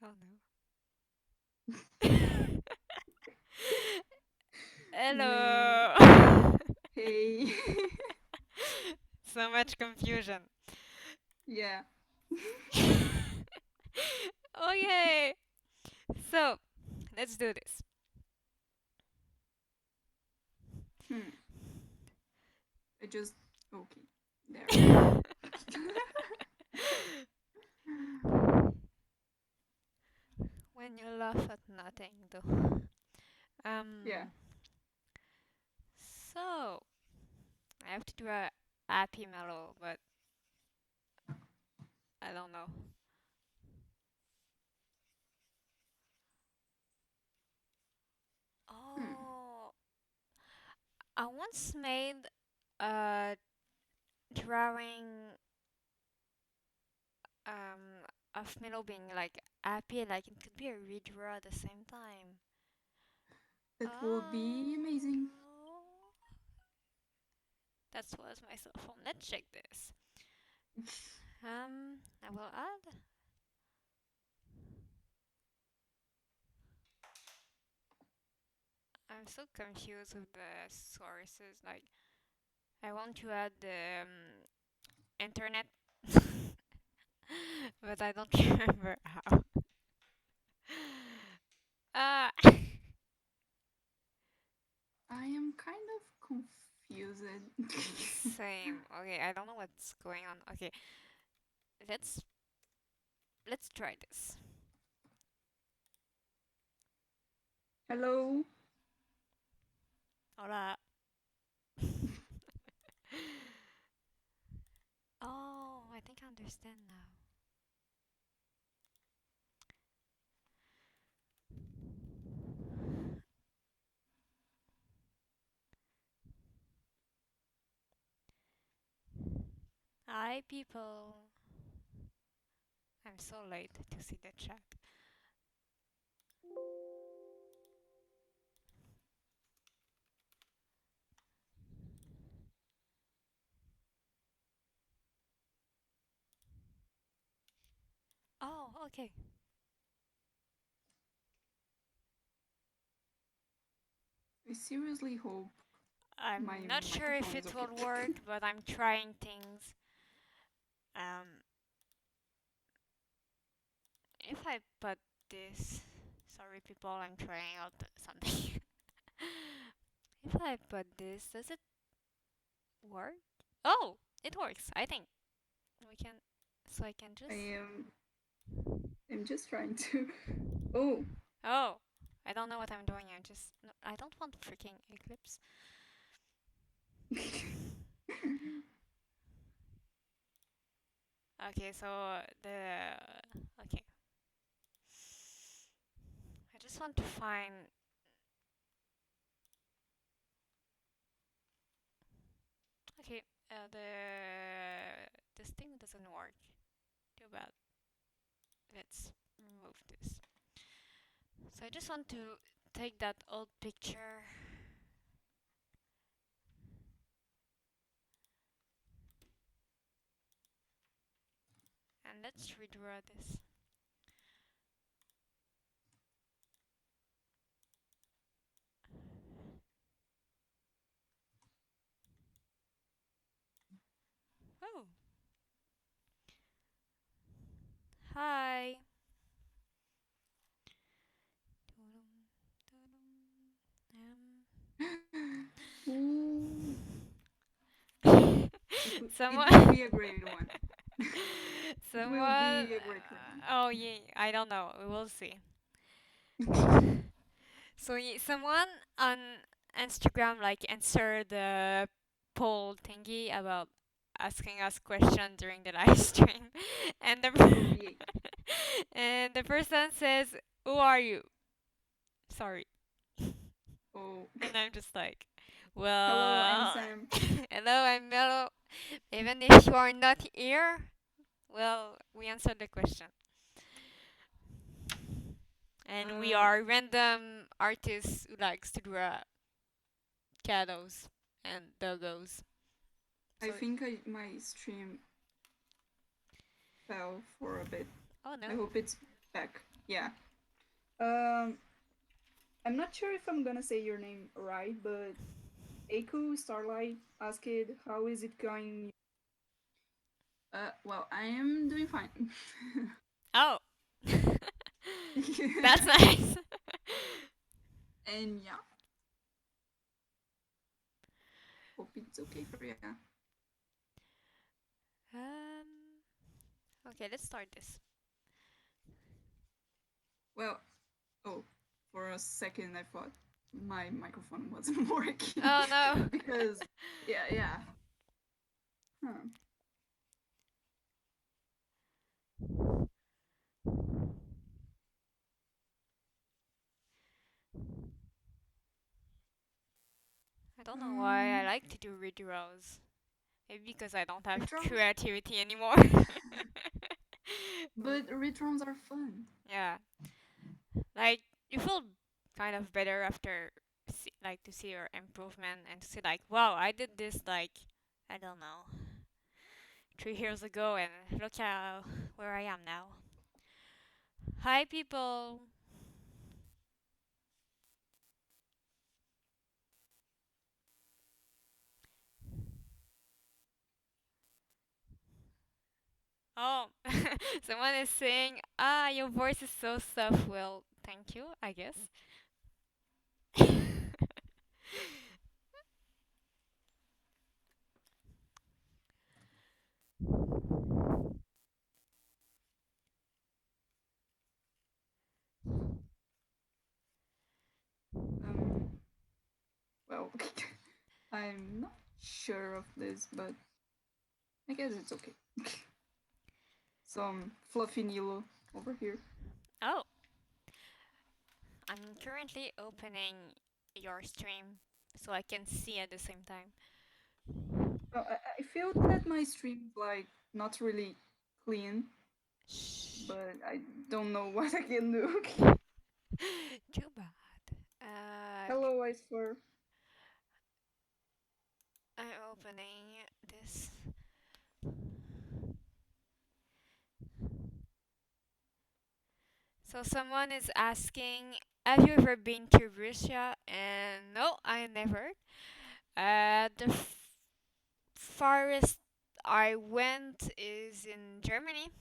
Oh no. Mm, Hello. hey. So much confusion. Yeah. Oh yay. So, let's do this. Hmm. I just okay. There we go. When you laugh at nothing, though. Yeah. Um. So, I have to do a happy mellow, but I don't know. Hmm. Oh, I once made a drawing of Milo being like happy, like it could be a redraw at the same time. That would be amazing. Oh, that was my cell phone. Let's check this. I will add. I'm so confused with the sources. Like, I want to add the internet, but I don't remember how. Ah. I am kind of confused. Same. Okay, I don't know what's going on. Okay, let's let's try this. Hello. Hola. Oh, I think I understand now. Hi, people. I'm so late to see the chat. Oh, okay. I seriously hope my I'm not sure if microphone is it okay. will work, but I'm trying things. Um, if I put this, sorry people, I'm trying out something. If I put this, does it work? Oh, it works. I think we can. So I can I just. am. I'm just trying to. Oh. Oh, I don't know what I'm doing. I just. No, I don't want freaking Eclipse. Okay, so the. Okay. I just want to find. Okay, this thing doesn't work. Too bad. Let's remove this. So I just want to take that old picture and let's redraw this. Oh, hi. Ooh. It will Someone. be a great one. It will Someone. be a great Oh yeah, I don't know. We will see. one. So someone on Instagram like answered the poll thingy about asking us questions during the live stream, and the Oh yay. and the person says, "Who are you?" Sorry, Oh. and I'm just like, Hello, I'm "Well, Sam. hello, I'm Melo. Even if you are not here, well, we answered the question, and we Uh, are random artists who likes to draw cattles and doggos." I So, think my stream fell for a bit. oh I no. hope it's back. Yeah. Um, I'm not sure if I'm gonna say your name right, but Aku Starlight asked, "How is it going?" Well, I am doing fine. Oh, that's nice. And yeah, hope it's okay for you. Okay, let's start this. Well, oh, for a second I thought my microphone wasn't working Oh no. because yeah. Huh. I don't know why I Um, like to do redraws. Maybe because I don't have redraws, creativity anymore. but redraws are fun. Yeah, like you feel kind of better after like to see your improvement and to see like, wow, I did this like I don't know 3 years ago, and look how where I am now. Hi, people. Oh, someone is saying, ah, your voice is so soft. Well, thank you, I guess. Um, well, I'm not sure of this, but I guess it's okay. Some fluffy Nilo over here. Oh, I'm currently opening your stream so I can see at the same time. Well, I feel that my stream is like not really clean, Shh. but I don't know what I can do. Too bad. Hello, Ice Fur. I'm opening this. So someone is asking, have you ever been to Russia? And no, I never. The farthest I went is in Germany.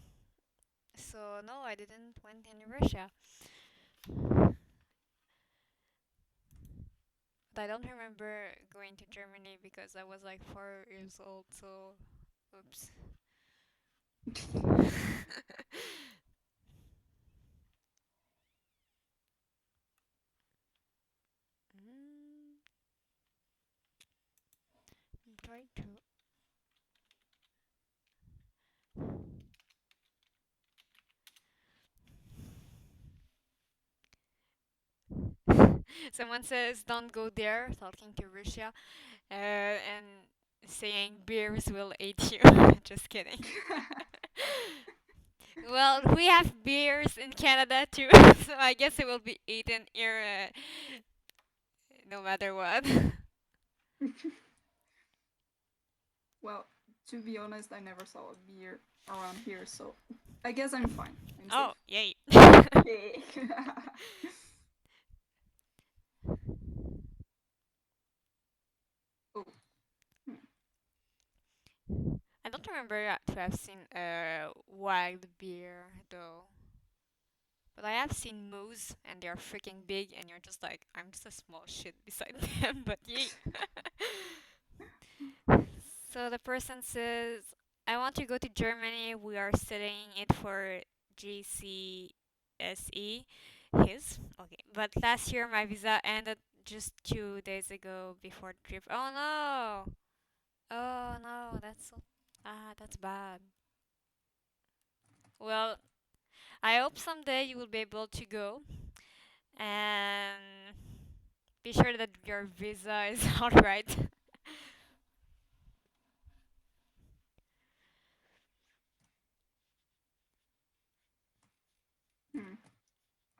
So no, I didn't went in Russia. But I don't remember going to Germany because I was like 4 years old. So, oops. Mm, I'm trying to. Someone says don't go there, talking to Russia, and saying beers will eat you. Just kidding. Well, we have beers in Canada too, so I guess it will be eaten here, no matter what. Well, to be honest, I never saw a beer around here, so I guess I'm fine. I'm Oh, safe. yay. Yay. Oh, hmm. I don't remember to have seen a wild beer though. But I have seen moose and they're freaking big and you're just like, I'm just a small shit beside them, but yay. So the person says, I want to go to Germany. We are studying it for GCSE. His? Okay. But last year my visa ended just 2 days ago before the trip. Oh no! Oh no, that's bad. Well, I hope someday you will be able to go and be sure that your visa is alright. Hmm.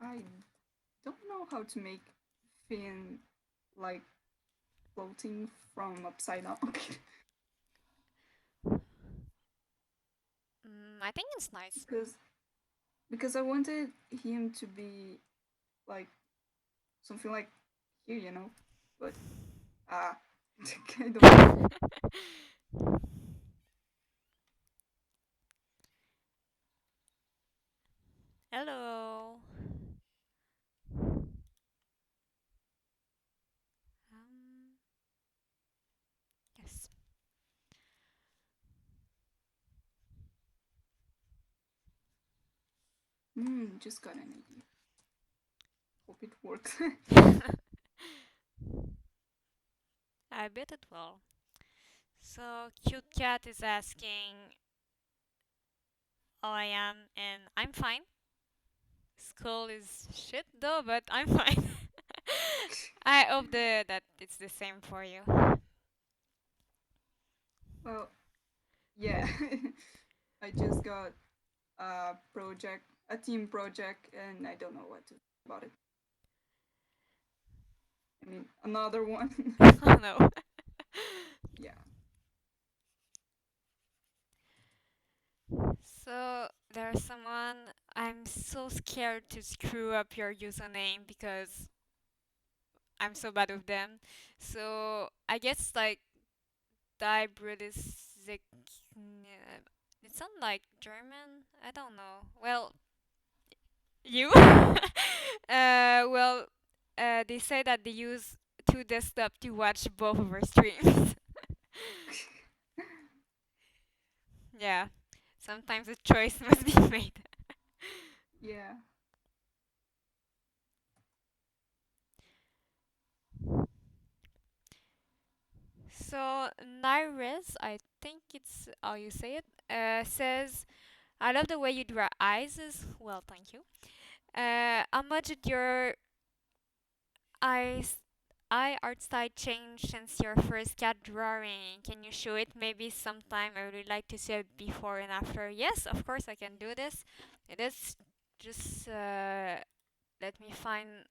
I don't know how to make fin like floating from upside down. I think it's nice. Because because I wanted him to be like something like here, but ah, I don't know. Hello. Yes. Just got an idea. Hope it works. I bet it will. So, Cute Cat is asking how I am, and I'm fine. School is shit though, but I'm fine. I hope that it's the same for you. Well, yeah, I just got a team project, and I don't know what to do about it. I mean, another one. Oh no. Yeah. So there's someone I'm so scared to screw up your username because I'm so bad with them. So I guess like die British. It sounds like German. I don't know. Well, you. Well, they say that they use two desktop to watch both of our streams. Yeah. Sometimes a choice must be made. Yeah. So Nairis, I think it's how you say it, says, "I love the way you draw eyes." Well, thank you. How much did your eyes eye art style change since your first cat drawing? Can you show it maybe sometime? I would like to see a before and after. Yes, of course I can do this. It is just let me find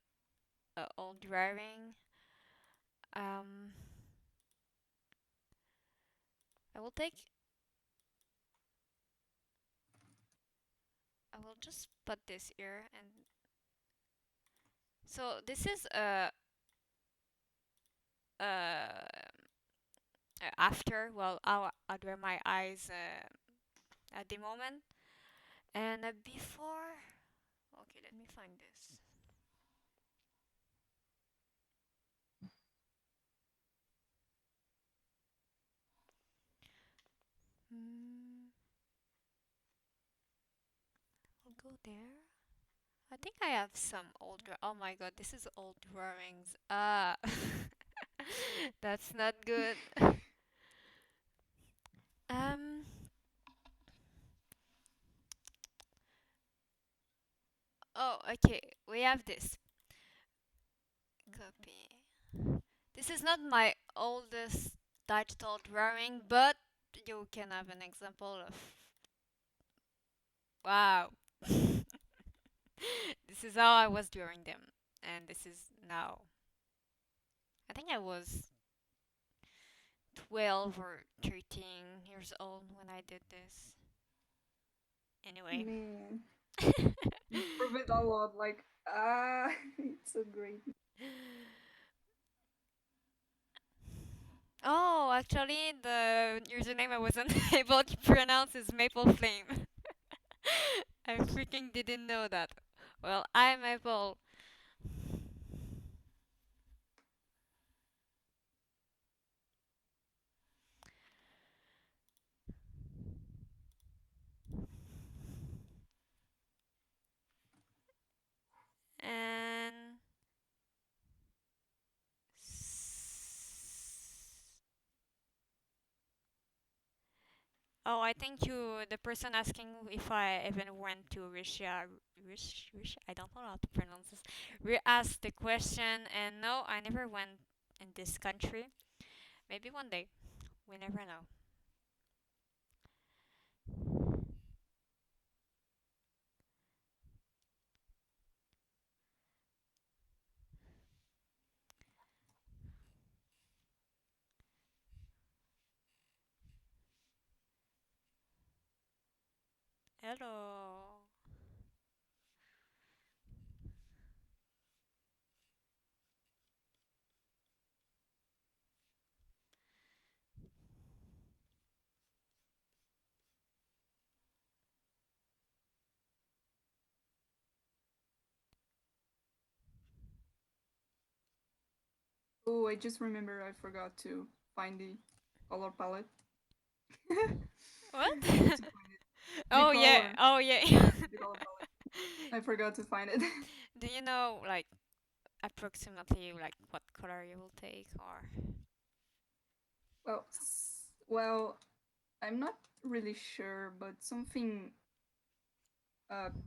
an old drawing. Um, I will take. I will just put this here and so this is after. Well, I'll wear my eyes at the moment and before. Okay, let me find this. Hmm, I'll go there. I think I have some old. Oh my god, this is old drawings. Ah, that's not good. Um. Oh, okay. We have this. Copy. This is not my oldest digital drawing, but you can have an example of. Wow. This is how I was drawing them, and this is now. I think I was 12 or 13 years old when I did this. Anyway. Man, improve it a lot. Like, it's so great. Oh, actually, the username I wasn't able to pronounce is Maple Flame. I freaking didn't know that. Well, I'm Maple. And. Oh, I think the person asking if I even went to Russia, Russia, I don't know how to pronounce this, asked the question, and no, I never went in this country. Maybe one day, we never know. Hello. Oh, I just remember I forgot to find the color palette. What? I need to find it. The Oh yeah. color, Oh yeah. the color palette. I forgot to find it. Do you know like approximately like what color you will take or? well, I'm not really sure, but something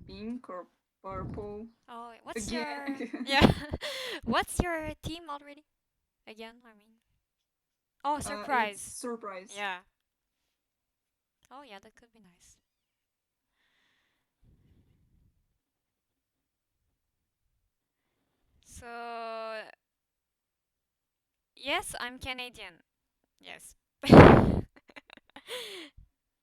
pink or purple. Oh, what's your Again, yeah? What's your team already? Again, I mean. Oh, it's surprise. surprise. Yeah. Oh yeah, that could be nice. So yes, I'm Canadian. Yes.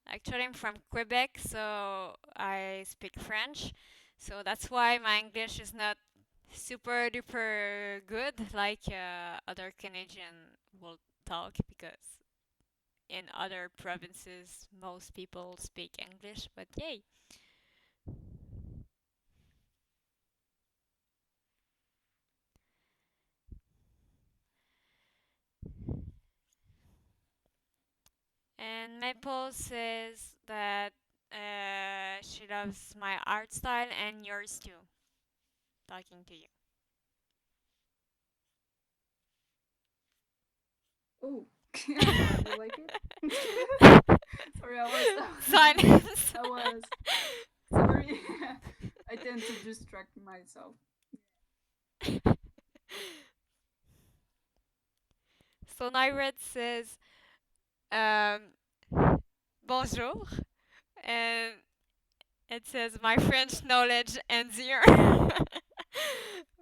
Actually, I'm from Quebec, so I speak French. So that's why my English is not super duper good like other Canadian will talk because in other provinces most people speak English. But yay. And Maple says that she loves my art style and yours too. Talking to you. Oh, I'm glad you like it. Sorry, Silence. I was sorry. I tend to distract myself. So Nyred says um, bonjour, and it says my French knowledge ends here.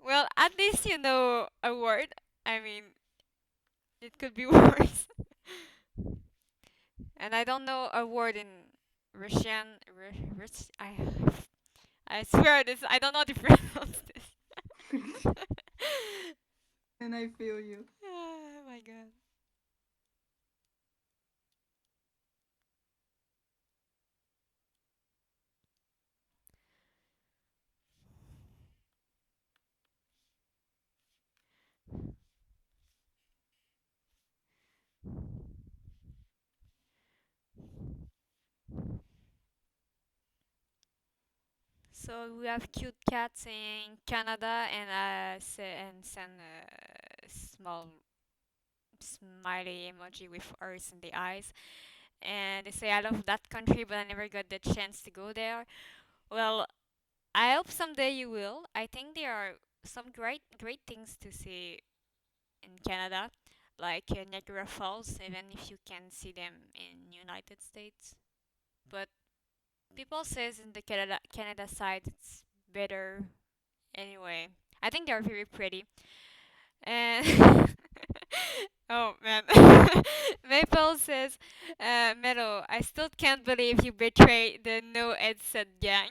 Well, at least you know a word. I mean, it could be worse. And I don't know a word in Russian. I swear this. I don't know to pronounce this. And I feel you. Oh my god. So we have cute cats in Canada and send a small smiley emoji with earth in the eyes. And they say I love that country, but I never got the chance to go there. Well, I hope someday you will. I think there are some great things to see in Canada, like Niagara Falls, even if you can see them in United States. But people says in the Canada side it's better anyway. I think they're very pretty. And oh man, Maple says, Melo, I still can't believe you betrayed the no headset gang.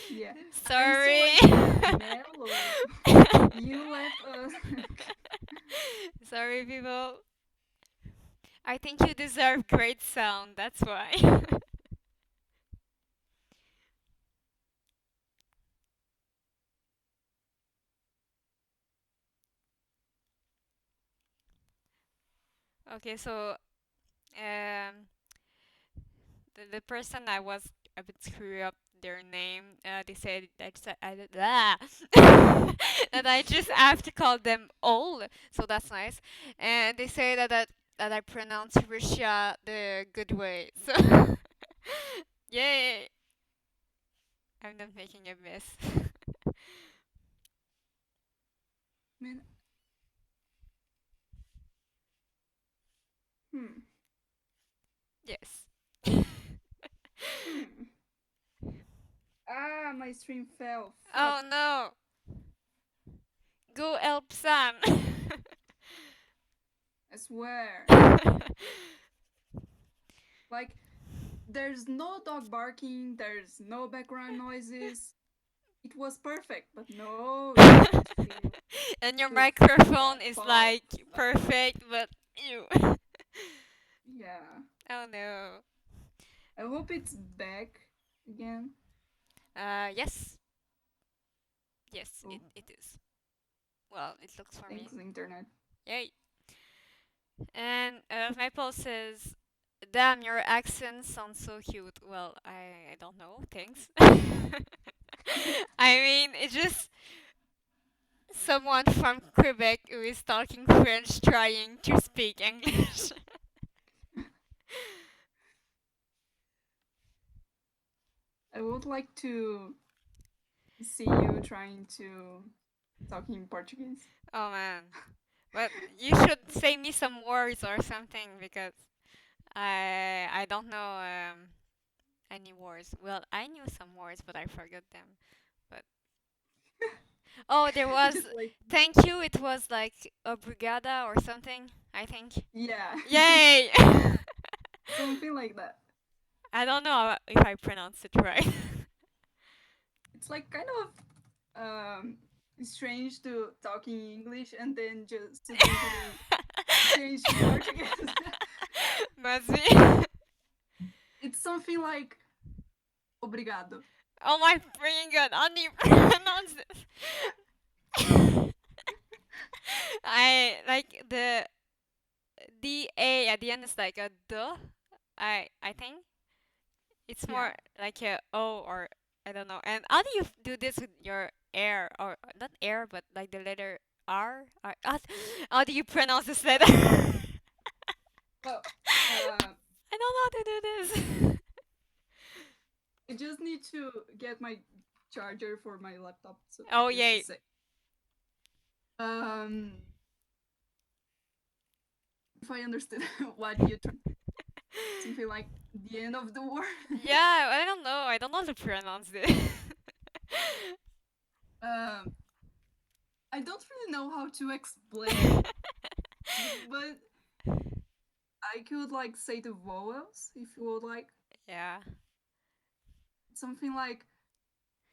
Yeah, I'm still Sorry. like Mellow. You left us. Sorry, people. I think you deserve great sound. That's why. Okay, so um, the person I was a bit screw up their name. They said that I just have to call them old, so that's nice. And they say that I pronounce Russia the good way. So yay! I'm not making a mess. Man, hmm, Yes. hmm. My stream fell. Oh Fuck. no! Go help Sam. I swear. Like, there's no dog barking, there's no background noises. It was perfect, but no, it just failed And your to microphone is fall. like perfect, but you. Yeah. Oh no. I hope it's back again. Yes, yes, Oh, it is. Well, it looks for me. Thanks, internet. Yay. And my post says, "Damn, your accent sounds so cute." Well, I don't know. Thanks. I mean, it's just someone from Quebec who is talking French trying to speak English. I would like to see you trying to talk in Portuguese. Oh man. But you should say me some words or something because I don't know any words. Well, I knew some words, but I forgot them. But oh, there was Just like, thank you. It was like obrigada or something. I think. yeah, Yay! something like that. I don't know if I pronounced it right. It's like kind of strange to talk in English and then just eventually change to Portuguese. Must be. It's something like obrigado. Oh my freaking god! How do you pronounce this? I like the a at the end is like a duh. I think it's Yeah. more like a o or I don't know. And how do you do this with your air or not air but like the letter R? Or, how do you pronounce this letter? Well, I don't know how to do this. I just need to get my charger for my laptop. So Oh just a yay! sec. Um, if I understood what you tried, something like the end of the word. Yeah, I don't know. I don't know how to pronounce this. um, I don't really know how to explain, but I could like say the vowels if you would like. Yeah. Something like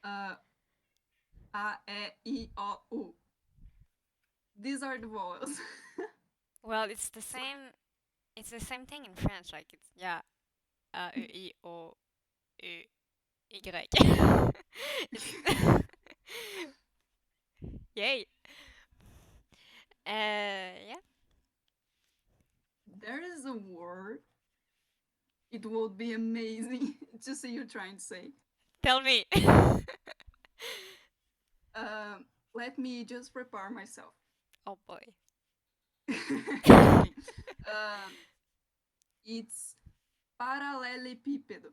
uh, a, e, I, o, u. These are the vowels. Well, it's the So, same. It's the same thing in French. Like it's yeah. A E I O U Y. It's yay. Yeah. there is a word. It would be amazing to see you trying to say. Tell me. Let me just prepare myself. Oh boy. Joking. Um, it's paralelepípedo.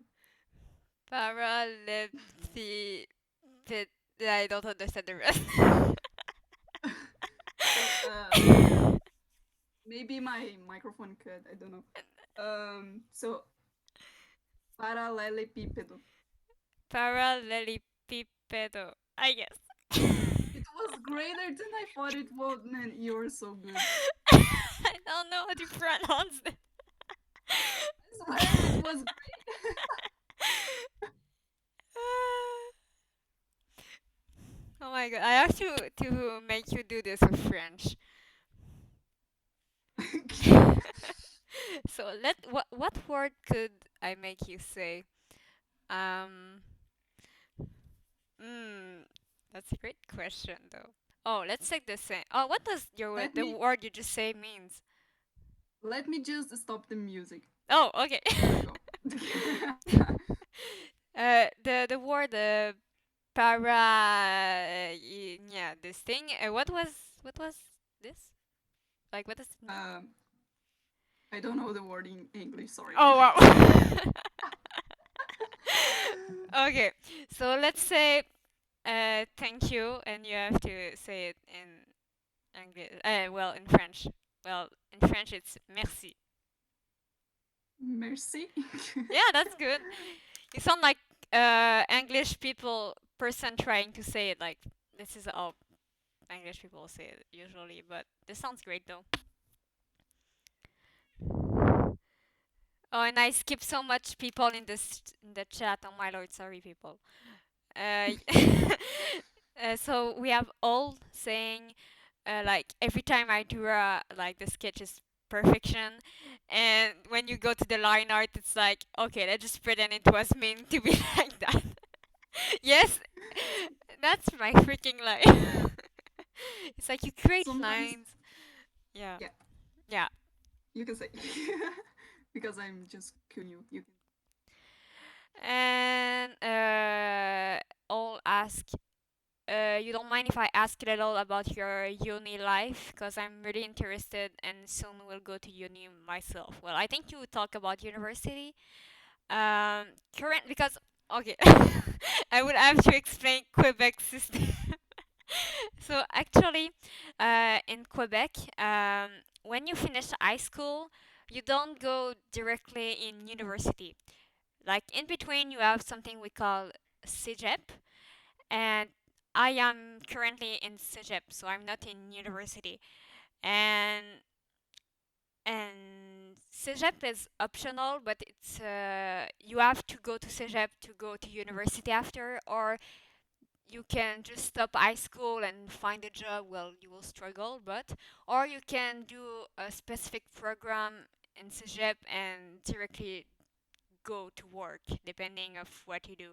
Paralepiped. I don't understand the rest. So maybe my microphone could. I don't know. So paralelepípedo. Parallelipipedo. I guess. It was greater than I thought it would, man. You were so good. I don't know how to pronounce it. I swear it was Oh my god, I have to make you do this with French. great. So what word could I make you say? Um mm, that's a great question though. Oh, let's take the same. Oh, what does let the me word you just say means? let me just stop the music. Oh, okay. There we go. The word para yeah, this thing. What was this? Like what does it mean? um, I don't know the word in English. Sorry. Oh wow. Okay, so let's say thank you, and you have to say it in English. Well, in French. Well, in French it's merci. Merci. Yeah, that's good. You sound like English people person trying to say it. Like this is how English people say it usually, but this sounds great though. Oh, and I skipped so much people in the chat. Oh my lord, sorry people. Uh, so we have all saying like every time I draw like the sketch is perfection, and when you go to the line art, it's like okay, let's just pretend it was meant to be like that. Yes, that's my freaking life. It's like you create Sometimes, lines. Yeah. yeah, Yeah. you can say because I'm just queuing you. You can. And I'll ask. You don't mind if I ask a little about your uni life? Because I'm really interested and soon will go to uni myself. Well, I think you would talk about university. Current, because, okay, I would have to explain Quebec system. So actually, in Quebec, when you finish high school, you don't go directly in university. Like in between, you have something we call CEGEP, and I am currently in CEGEP, so I'm not in university. And CEGEP is optional, but it's you have to go to CEGEP to go to university after, or you can just stop high school and find a job. Well, you will struggle, but or you can do a specific program in CEGEP and directly go to work, depending of what you do.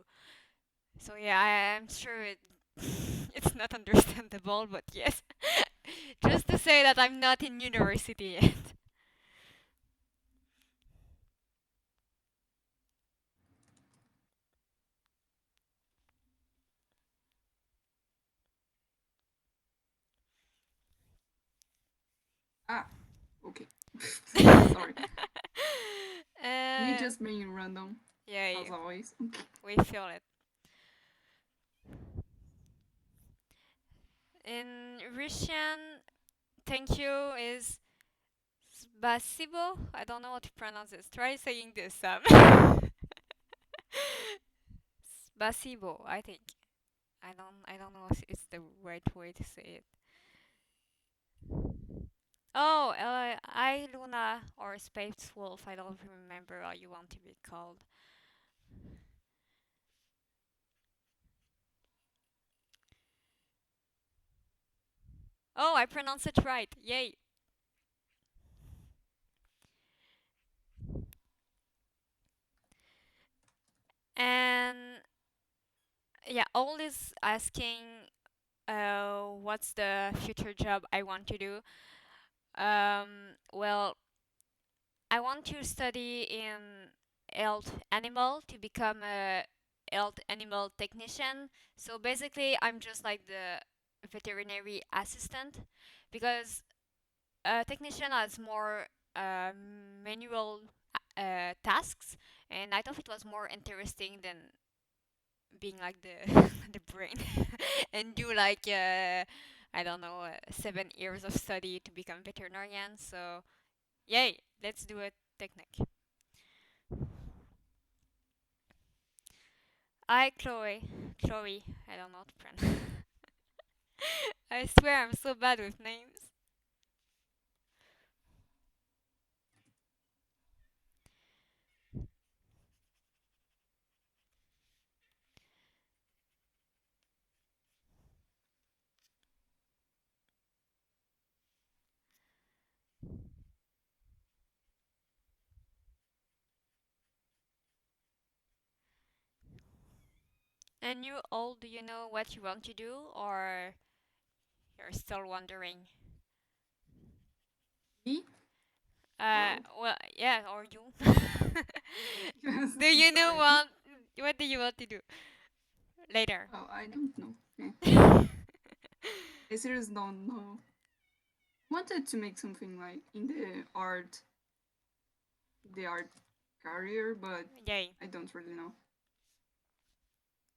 So yeah, I'm sure it's not understandable, but yes, just to say that I'm not in university yet. Ah, okay. uh, Sorry. We just being random, yeah, as always. we feel it. In Russian, thank you is spasibo. I don't know how to pronounce this. Try saying this, Sam. Spasibo, I think. I don't know if it's the right way to say it. Oh, I Luna or Space Wolf. I don't remember how you want to be called. Oh, I pronounced it right. Yay. And yeah, always asking what's the future job I want to do. Well, I want to study in health animal to become a health animal technician. So basically, I'm just like the veterinary assistant because a technician has more uh, manual tasks, and I thought it was more interesting than being like the the brain and do like I don't know 7 years of study to become veterinarian. So yay, let's do a technique. I Chloe. I don't know how to pronounce. I swear I'm so bad with names. And you all, do you know what you want to do, or you're still wondering? Me? Uh, Well, well, yeah, or you. yes, Do you know sorry. what do you want to do later? Oh, I don't know. I seriously don't know. Wanted to make something like in the art career, but Yay. I don't really know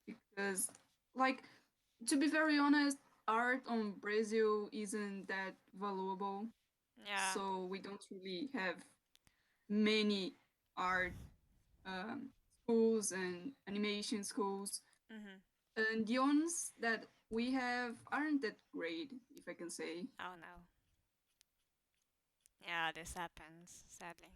because, like, to be very honest, art on Brazil isn't that valuable, Yeah. so we don't really have many art um, schools and animation schools, Mhm. and the ones that we have aren't that great, if I can say. Oh no. Yeah, this happens sadly.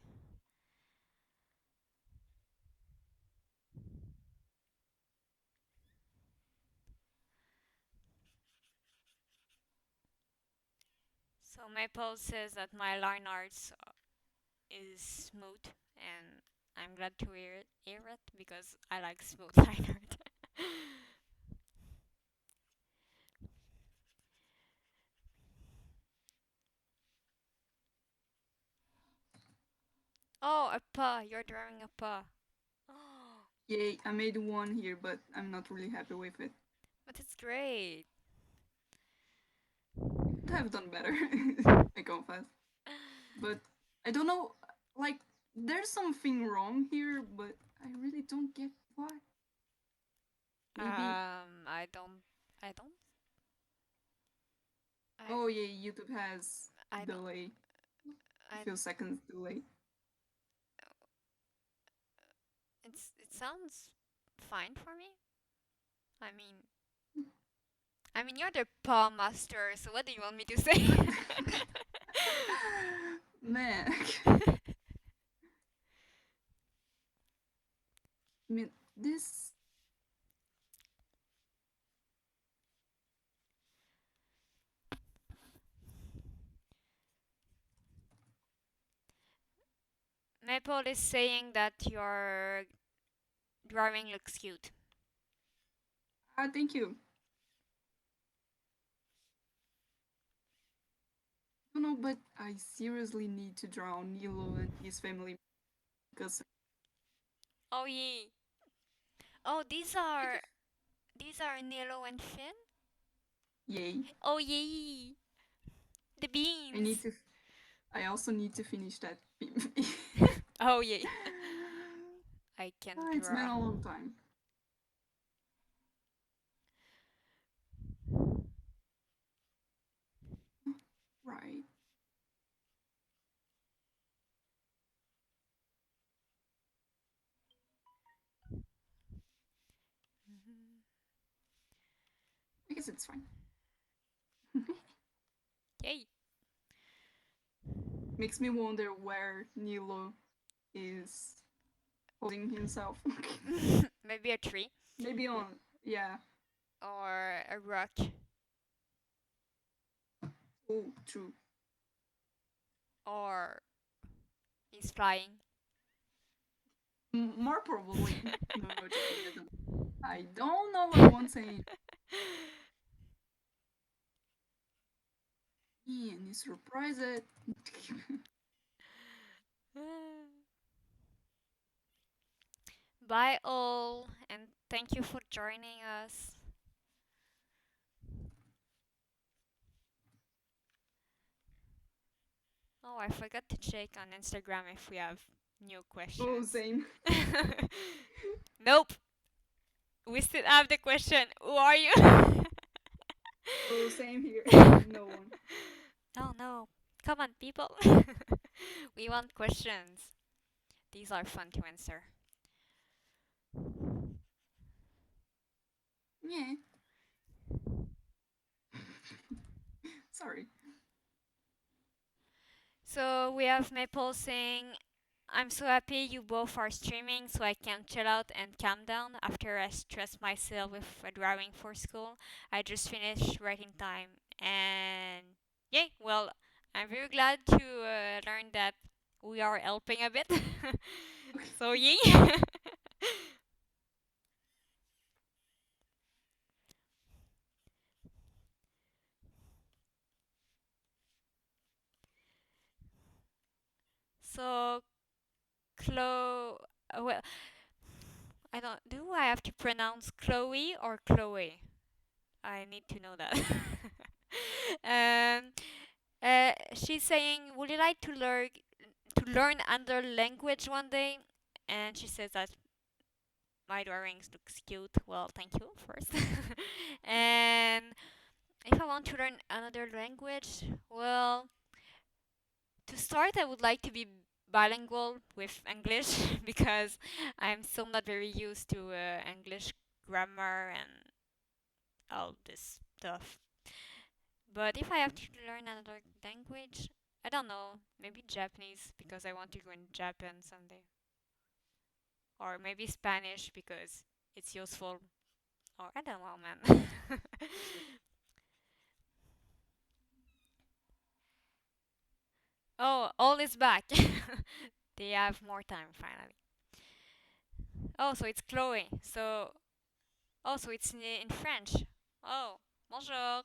So Maple says that my line arts is smooth, and I'm glad to hear it because I like smooth line art. a paw. You're drawing a paw. Oh, Yay, I made one here, but I'm not really happy with it. but it's great. I could have done better, I confess. But I don't know, like, there's something wrong here, but I really don't get what. Maybe. I don't. I don't. I. Oh, yeah, YouTube has I don't. delay, a I. few seconds delay. It sounds fine for me. I mean, you're the paw master. So what do you want me to say? But. Man, I mean, this. Maple is saying that your drawing looks cute. Thank you. No, no, but I seriously need to draw Nilo and his family because Oh yeah. Oh, these are Nilo and Finn. yay. Oh yeah. The I need beans. to. I also need to finish that. Oh yeah. I can It's been draw. a long time. Right. I guess it's fine. Yay. Makes me wonder where Nilo is holding himself. Maybe a tree Maybe on. Yeah. or a rock Oh, true. or he's flying. More probably. No, just kidding. I don't know. I won't say any surprises. Bye all, and thank you for joining us. Oh, I forgot to check on Instagram if we have new Oh, questions. same. Nope, we still have the question. Who are you? Oh, same here. No one. No, no. Come on, people. We want questions. These are fun to answer. Yeah. Sorry. So we have Maple saying, I'm so happy you both are streaming so I can chill out and calm down after I stress myself with a drawing for school. I just finished writing time. And yay, well, I'm very glad to learn that we are helping a bit. So yay. So Chloe, well, I don't. Do I have to pronounce Chloe or Chloe? I need to know that. um, she's saying, "Would you like to learn another language one day?" And she says that my drawings looks cute. Well, thank you first. And if I want to learn another language, well, to start, I would like to be bilingual with English because I'm still not very used to English grammar and all this stuff. But if I have to learn another language, I don't know, maybe Japanese because I want to go in Japan someday. Or maybe Spanish because it's useful. Or I don't know, man. Oh, all is back. They have more time finally. Oh, so it's Chloe. So it's in French. Oh, bonjour.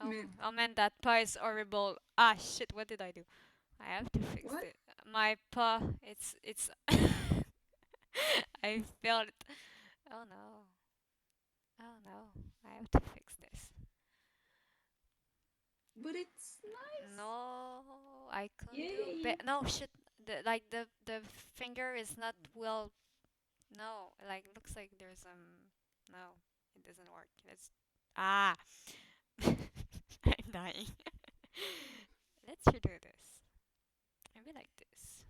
Oh, Man, oh man, that pie is horrible. Ah, shit, what did I do? I have to fix what? it. My paw, it's. I failed it. Oh no. Oh no. I have to fix this. But it's nice. No, I can't do Yay. No, shit. The finger is not well. No, like looks like there's no, it doesn't work. Let's ah. I'm dying. Let's redo this. Maybe like this.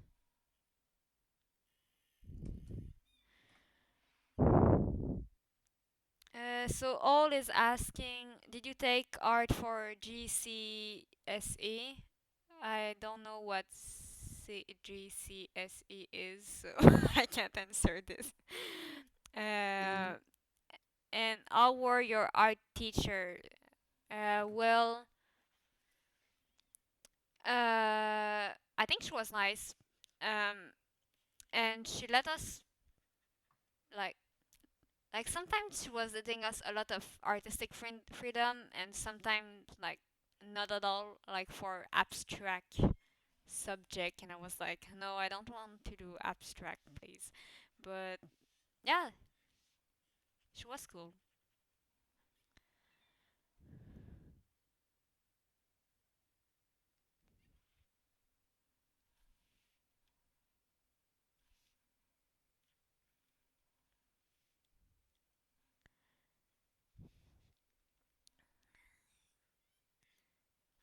So all is asking, did you take art for GCSE? I don't know what GCSE is, so I can't answer this. Same. Uh, and how were your art teacher? Well, I think she was nice. Um, and she let us like sometimes she was letting us a lot of artistic freedom, and sometimes like not at all, like for abstract subject. And I was like, no, I don't want to do abstract, please. But yeah, she was cool.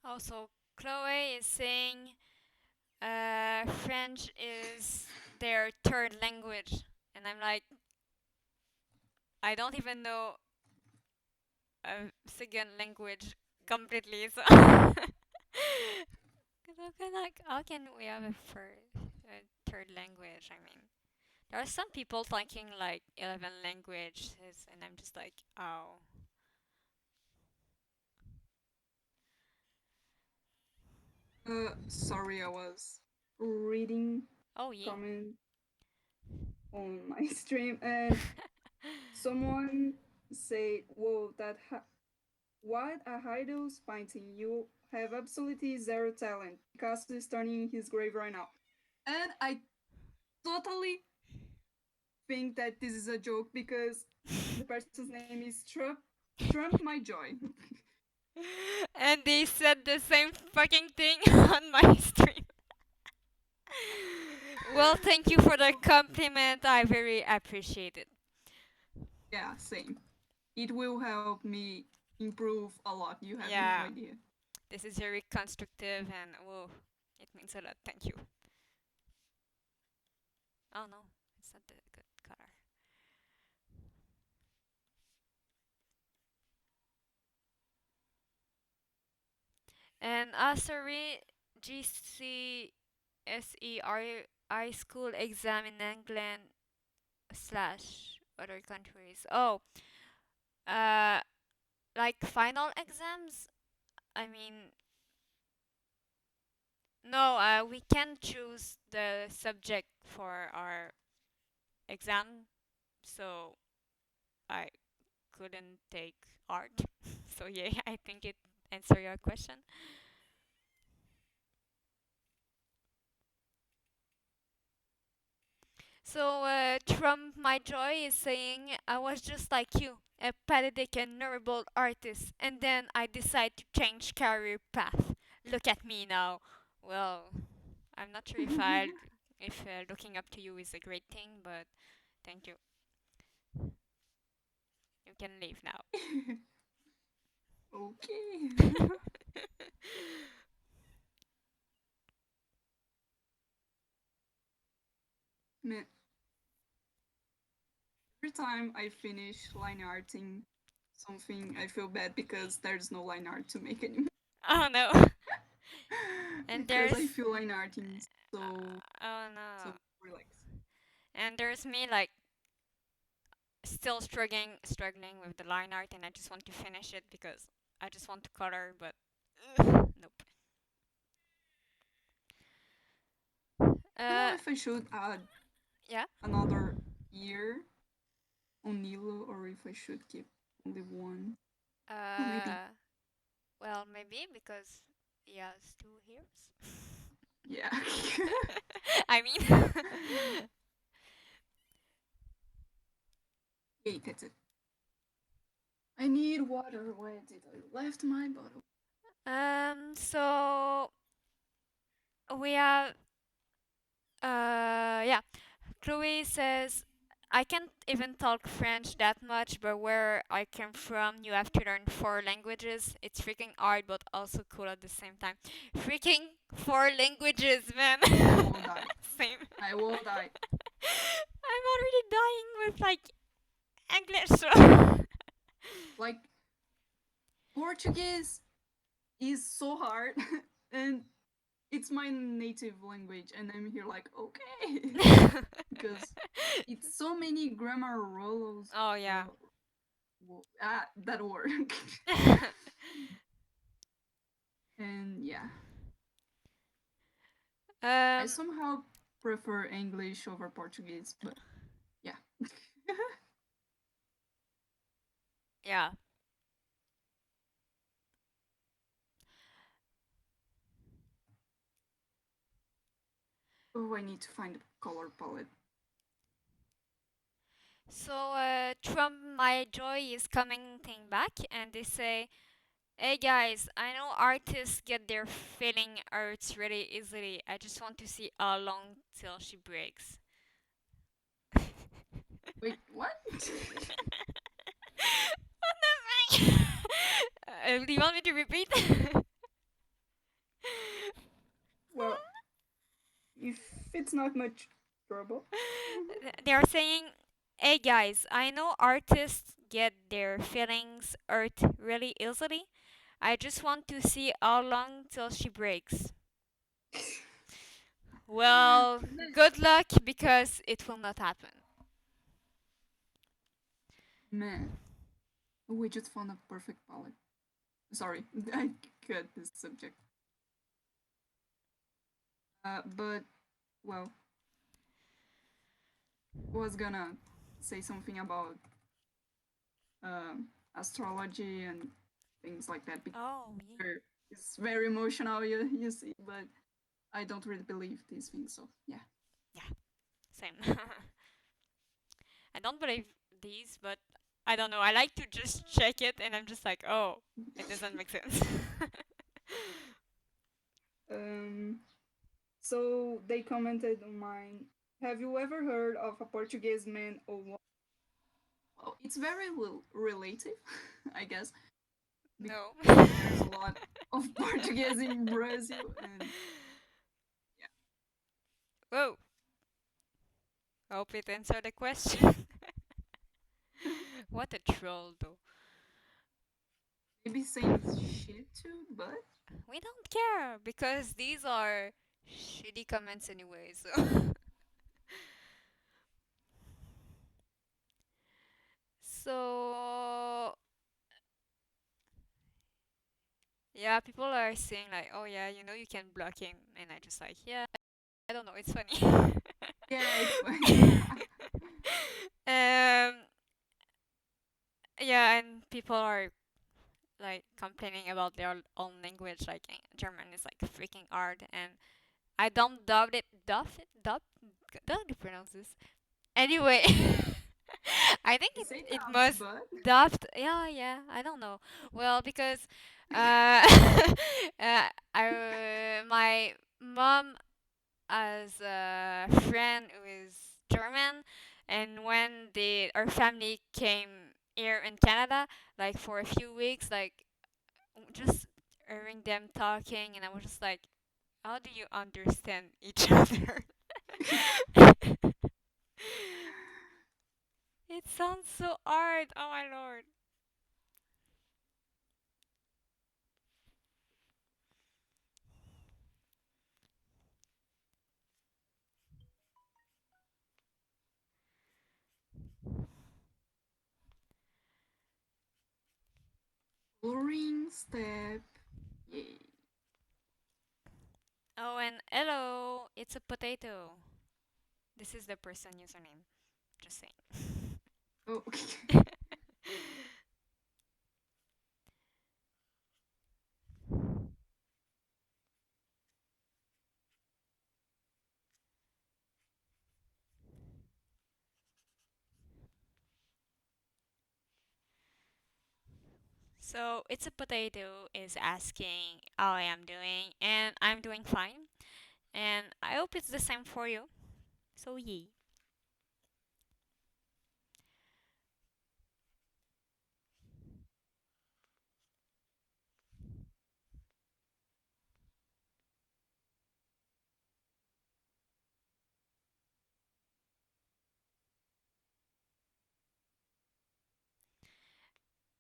Also, Chloe is saying French is their third language, and I'm like, I don't even know a second language completely. So, how can we have a third language? I mean, there are some people talking like 11 languages, and I'm just like, oh, Sorry, I was reading oh yeah. comment on my stream and someone said, "Whoa, what a hideous painting! You have absolutely zero talent. Picasso is turning in his grave right now." And I totally think that this is a joke because the person's name is Trump my joy. And they said the same fucking thing on my stream. Well, thank you for the compliment. I very appreciate it. Yeah, same. It will help me improve a lot. You have no Yeah, idea. this is very constructive, and whoa, it means a lot. Thank you. Oh no, it's not the good color. And sorry, GCSE high school exam in England slash other countries. Oh, uh, like final exams. I mean, no, we can choose the subject for our exam, so I couldn't take art. So yeah, I think it answer your question. So Trump My Joy is saying I was just like you, a pathetic and horrible artist, and then I decide to change career path. Look at me now. Well, I'm not sure if looking up to you is a great thing, but thank you. You can leave now. Okay. Man, every time I finish line arting something, I feel bad because there's no line art to make anymore. Oh no. And Because I there's feel line arting so oh so no. relaxed. And there's me like still struggling with the line art, and I just want to finish it because I just want to color, but nope. I don't know Uh, if I should add yeah. another year on Nilo or if I should keep only one. Oh, maybe Uh, Well, maybe because he has two ears. Yeah. I mean, Wait, that's it. I need water. Where did I left my bottle? so we have, yeah, Chloe says, I can't even talk French that much, but where I come from, you have to learn four languages. It's freaking hard, but also cool at the same time. Freaking four languages, man. I will die. Same. I will die. I'm already dying with like English. Like Portuguese is so hard, and it's my native language, and I'm here like okay, because it's so many grammar rules. Oh yeah. That word. And yeah, I um. somehow prefer English over Portuguese, but yeah. Yeah. Oh, I need to find a color palette. So Trump My Joy is commenting back, and they say, "Hey guys, I know artists get their feeling hurts really easily. I just want to see how long till she breaks." Wait, what? What the fuck? Do you want me to repeat? Well, if it's not much trouble. They are saying, "Hey guys, I know artists get their feelings hurt really easily. I just want to see how long till she breaks." Well, good luck because it will not happen. Man, we just found a perfect palette. Sorry, I cut this subject. But well, was gonna say something about astrology and things like that Oh, because it's very emotional, you see. But I don't really believe these things, so yeah. yeah, same. I don't believe these, but I don't know. I like to just check it, and I'm just like, oh, it doesn't make sense. Um, so they commented on mine. Have you ever heard of a Portuguese man or woman? Well, it's very relative, I guess, because No. there's a lot of Portuguese in Brazil, and yeah. Whoa. Hope it answered the question. What a troll, though. Maybe same shit too, but We don't care because these are shitty comments anyway. So, so yeah, people are saying like, oh yeah, you can block him, and I just like, yeah, I don't know, it's funny. yeah, it's fine. um, yeah, and people are like complaining about their own language, like German is like freaking hard, and I don't dub. How do you pronounce this? Anyway, I think I say it that, must but dubbed. Yeah, yeah. I don't know. Well, because my mom has a friend who is German, and when our family came here in Canada, like for a few weeks, like just hearing them talking, and I was just like, how do you understand each other? It sounds so hard. Oh my lord. coloring step. Yay. Oh, and hello, it's a potato. This is the person username. Just saying. Oh, okay. So it's a potato is asking how I am doing, and I'm doing fine. And I hope it's the same for you. So yeah.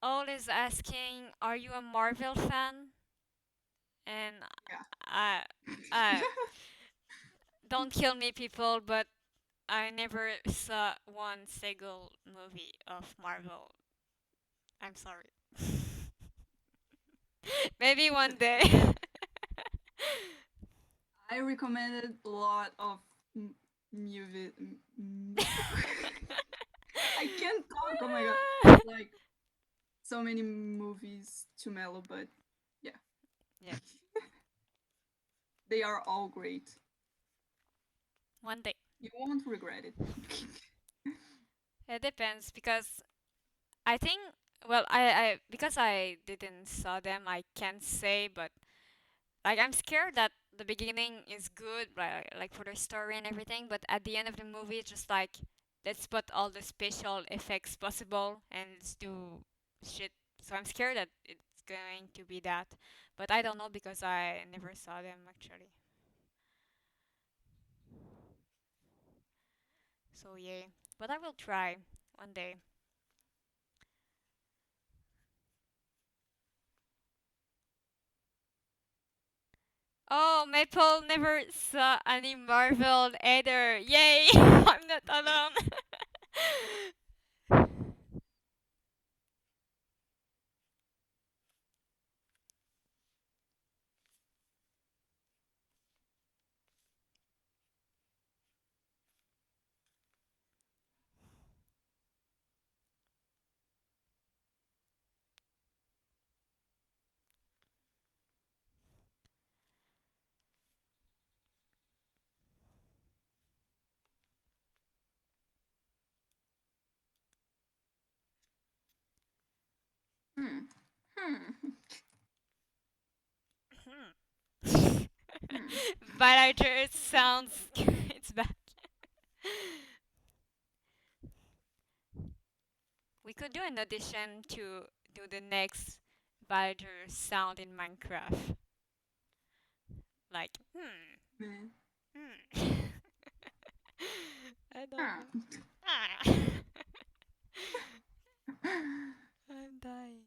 All is asking, are you a Marvel fan? And I, I don't kill me, people, but I never saw one single movie of Marvel. I'm sorry. Maybe one day. Yeah. I recommended a lot of movie. I can't talk. Oh my god! Like so many movies to Mellow, but yeah, Yep, they are all great. one day. You won't regret it. It depends because I think, well, I because I didn't saw them, I can't say, but like I'm scared that the beginning is good, like for the story and everything, but at the end of the movie, it's just like let's put all the special effects possible and let's do shit. So I'm scared that it's going to be that, but I don't know because I never saw them actually. So yeah, but I will try one day. Oh, Maple never saw any Marvel either. Yay! I'm not alone. Hmm. Hmm. Hmm. Hmm. Villager it sounds it's bad. We could do an audition to do the next Villager sound in Minecraft. Like Man. hmm. I don't know. Hmm. Ah. I'm dying.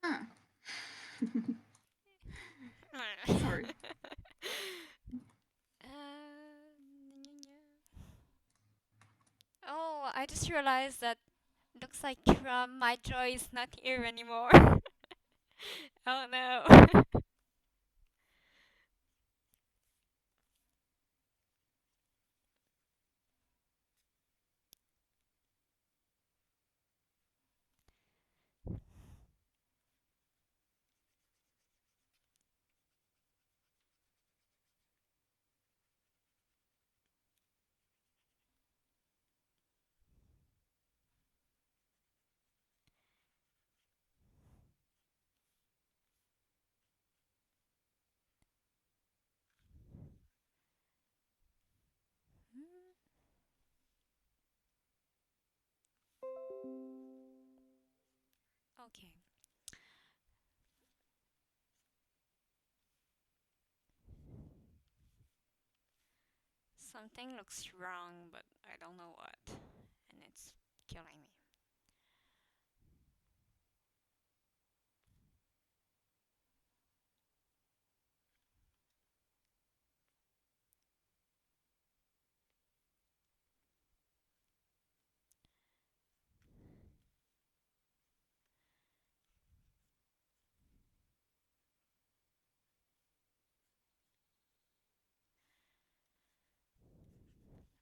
Huh. Sorry. Oh, I just realized that looks like my joy is not here anymore. Oh no. Okay. Something looks wrong, but I don't know what. And it's killing me.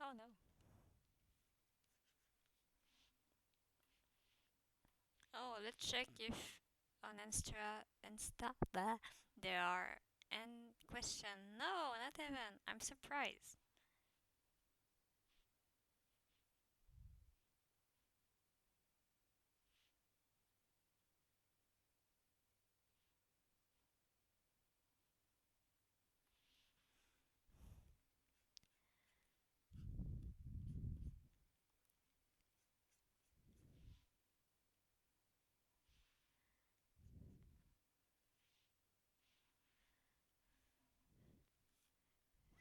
Oh no. let's check if on Insta blah, there are any question. No, not even. I'm surprised.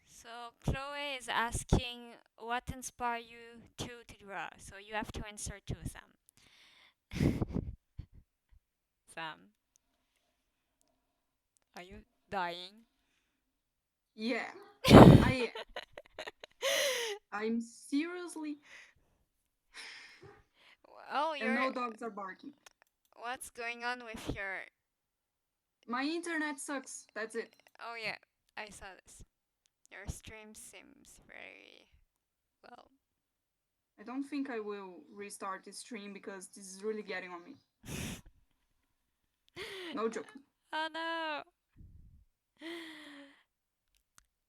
So Chloe is asking what inspired you to draw. So you have to answer to Sam. Sam, are you dying? Yeah, I I'm seriously, Oh, and you're. no dogs are barking. What's going on with your? My internet sucks. That's it. Oh yeah, I saw this. Your stream seems very well. I don't think I will restart the stream because this is really getting on me. No joke. Oh no.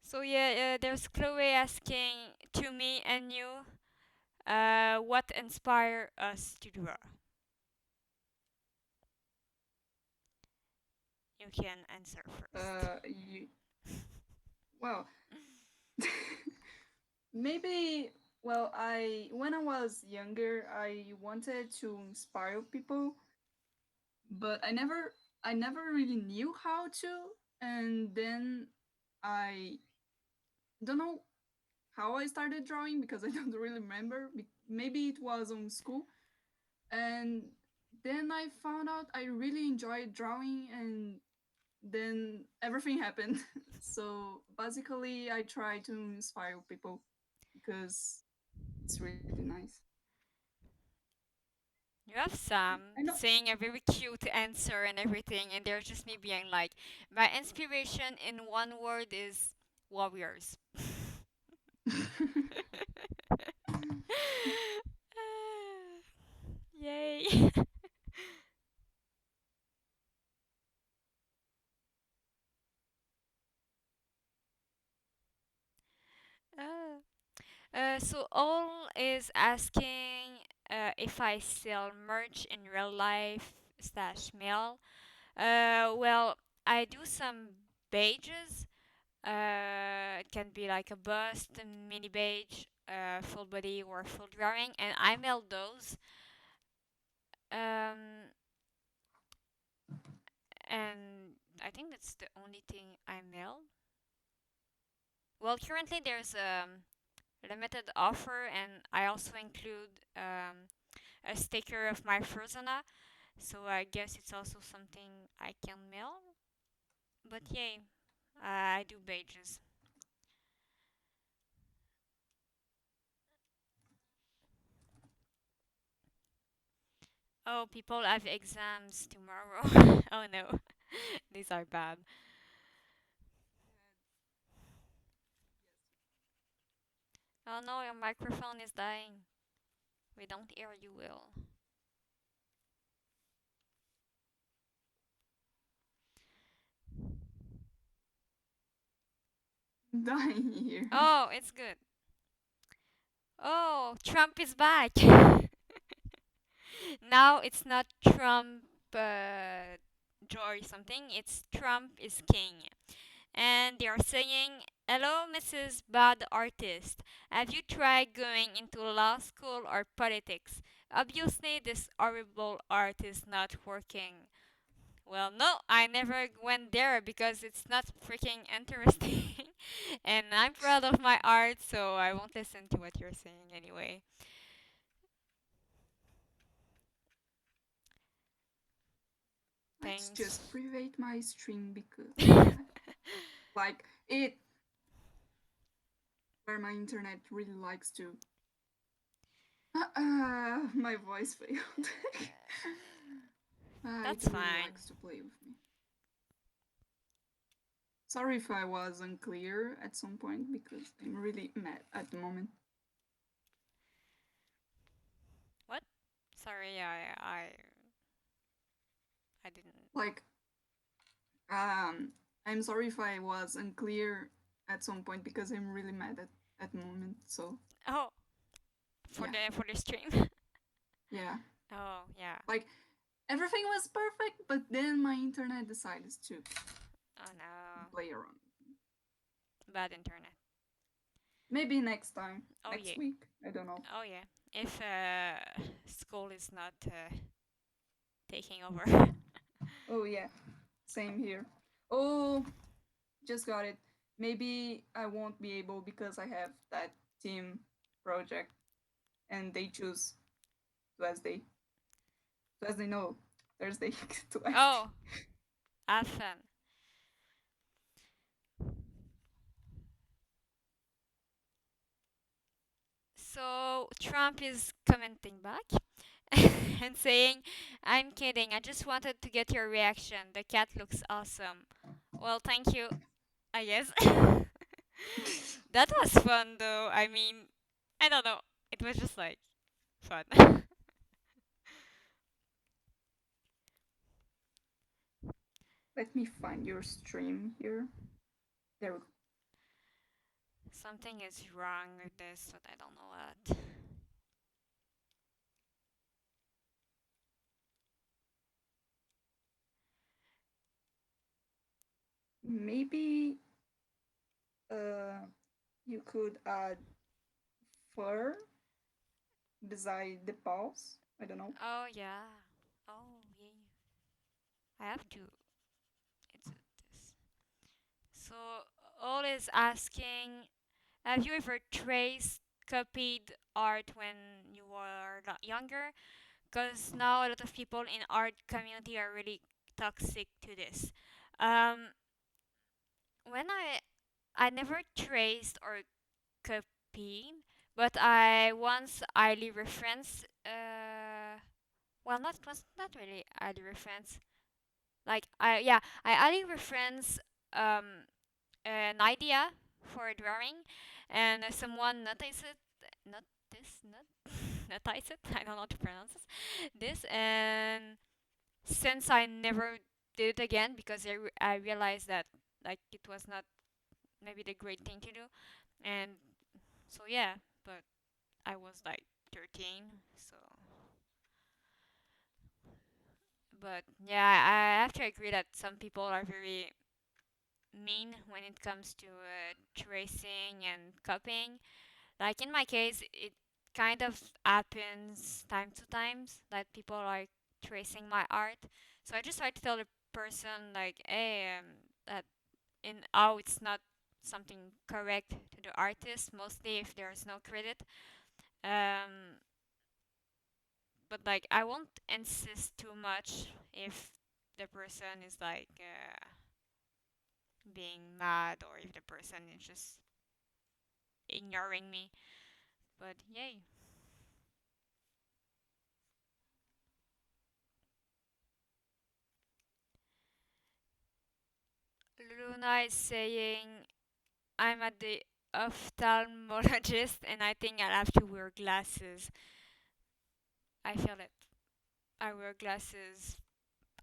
So yeah, there's Chloe asking to me and you, what inspired us to draw? You can answer first. You, well, maybe. Well, I when I was younger, I wanted to inspire people, but I never really knew how to. And then I don't know how I started drawing because I don't really remember. Maybe it was on school, and then I found out I really enjoyed drawing, and then everything happened. So basically, I try to inspire people because it's really nice. You have Sam I know. saying a very cute answer and everything, and there's just me being like, my inspiration in one word is warriors. Yay. uh, so all is asking if I sell merch in real life slash mail. Well, I do some badges. It can be like a bust, a mini badge, full body, or full drawing, and I mail those. Um, and I think that's the only thing I mail. Well, currently there's a limited offer, and I also include a sticker of my persona. So I guess it's also something I can mail. But yay, I do badges. Oh, people have exams tomorrow. Oh no, these are bad. Oh no, your microphone is dying. We don't hear you well. Dying here. Oh, it's good. Oh, Trump is back. Now it's not Trump joy something, it's Trump is king. And they are saying, "Hello, Mrs. Bad Artist. Have you tried going into law school or politics? Obviously, this horrible art is not working." Well, no, I never went there because it's not freaking interesting. And I'm proud of my art, so I won't listen to what you're saying anyway. Let's Thanks. just private my stream because like it where my internet really likes to. My voice failed. It That's really fine. likes to play with me. Sorry if I was unclear at some point because I'm really mad at the moment. What? Sorry, I I didn't. Like, um, I'm sorry if I was unclear at some point because I'm really mad at the moment. So Oh, yeah, for the stream. yeah. Oh yeah. Like everything was perfect, but then my internet decided to Oh no. play around. Bad internet. Maybe next time, Oh next yeah. week. I don't know. Oh yeah. If school is not taking over. Oh yeah, same here. Oh, just got it. Maybe I won't be able because I have that team project and they choose Tuesday. Tuesday, no, Thursday, Tuesday. Oh, have fun. So Trump is commenting back and saying, "I'm kidding. I just wanted to get your reaction. The cat looks awesome." Well, thank you. I guess. That was fun though. I mean, I don't know. It was just like fun. Let me find your stream here. There we go. Something is wrong with this, but I don't know what. Maybe you could add fur beside the paws. I don't know. Oh yeah. Oh yeah. I have to. It's this. So all is asking, have you ever traced, copied art when you were younger? Because now a lot of people in art community are really toxic to this. Um, when I never traced or copied, but I once highly referenced. Well, not it was not really highly reference. Like I highly reference um an idea for a drawing, and someone noticed it. Not this, not notice it. I don't know how to pronounce this. And since I never did it again because I realized that like it was not maybe the great thing to do, and so yeah. But I was like 13, so. But yeah, I have to agree that some people are very mean when it comes to tracing and copying. Like in my case, it kind of happens time to times that people are tracing my art. So I just try to tell the person like, hey, that in how it's not something correct to the artist. Mostly if there's no credit. Um, but like I won't insist too much if the person is like being mad or if the person is just ignoring me. But yay. Luna is saying I'm at the ophthalmologist and I think I'll have to wear glasses. I feel it. I wear glasses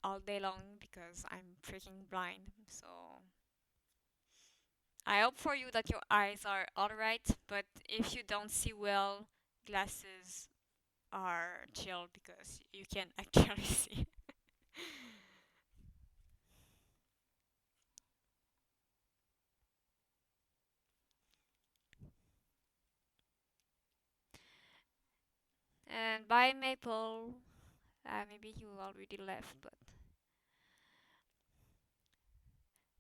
all day long because I'm freaking blind. So I hope for you that your eyes are alright, but if you don't see well, glasses are chill because you can actually see. And bye, Maple. Maybe you already left, but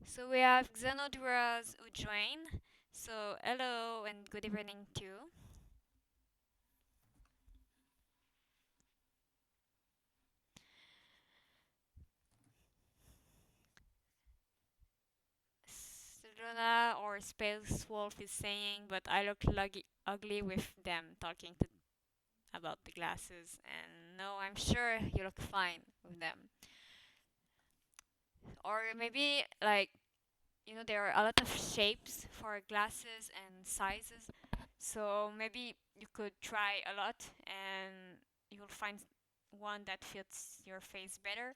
so we have Xenoduras who join. So hello and good evening too. Luna or Space Wolf is saying, but I look ugly with them talking to about the glasses, and no, I'm sure you look fine with them. Or maybe like there are a lot of shapes for glasses and sizes, so maybe you could try a lot and you'll find one that fits your face better.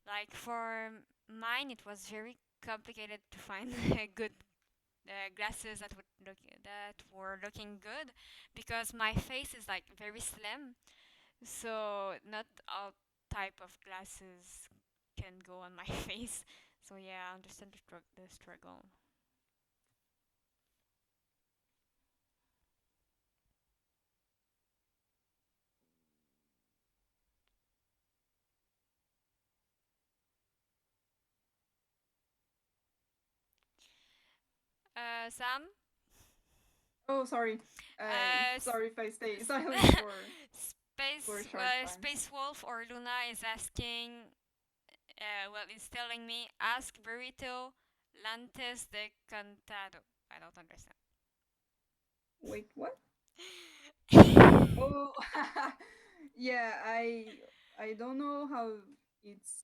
Like for mine, it was very complicated to find good glasses that were looking good because my face is like very slim, so not all type of glasses can go on my face. So yeah, I understand the struggle. Sam, Oh, sorry. s- Sorry if I stay silent for a short time. Space Wolf or Luna is asking. Well, it's telling me ask Burrito Lantes de Cantado. I don't understand. Wait, what? Oh, yeah. I don't know how it's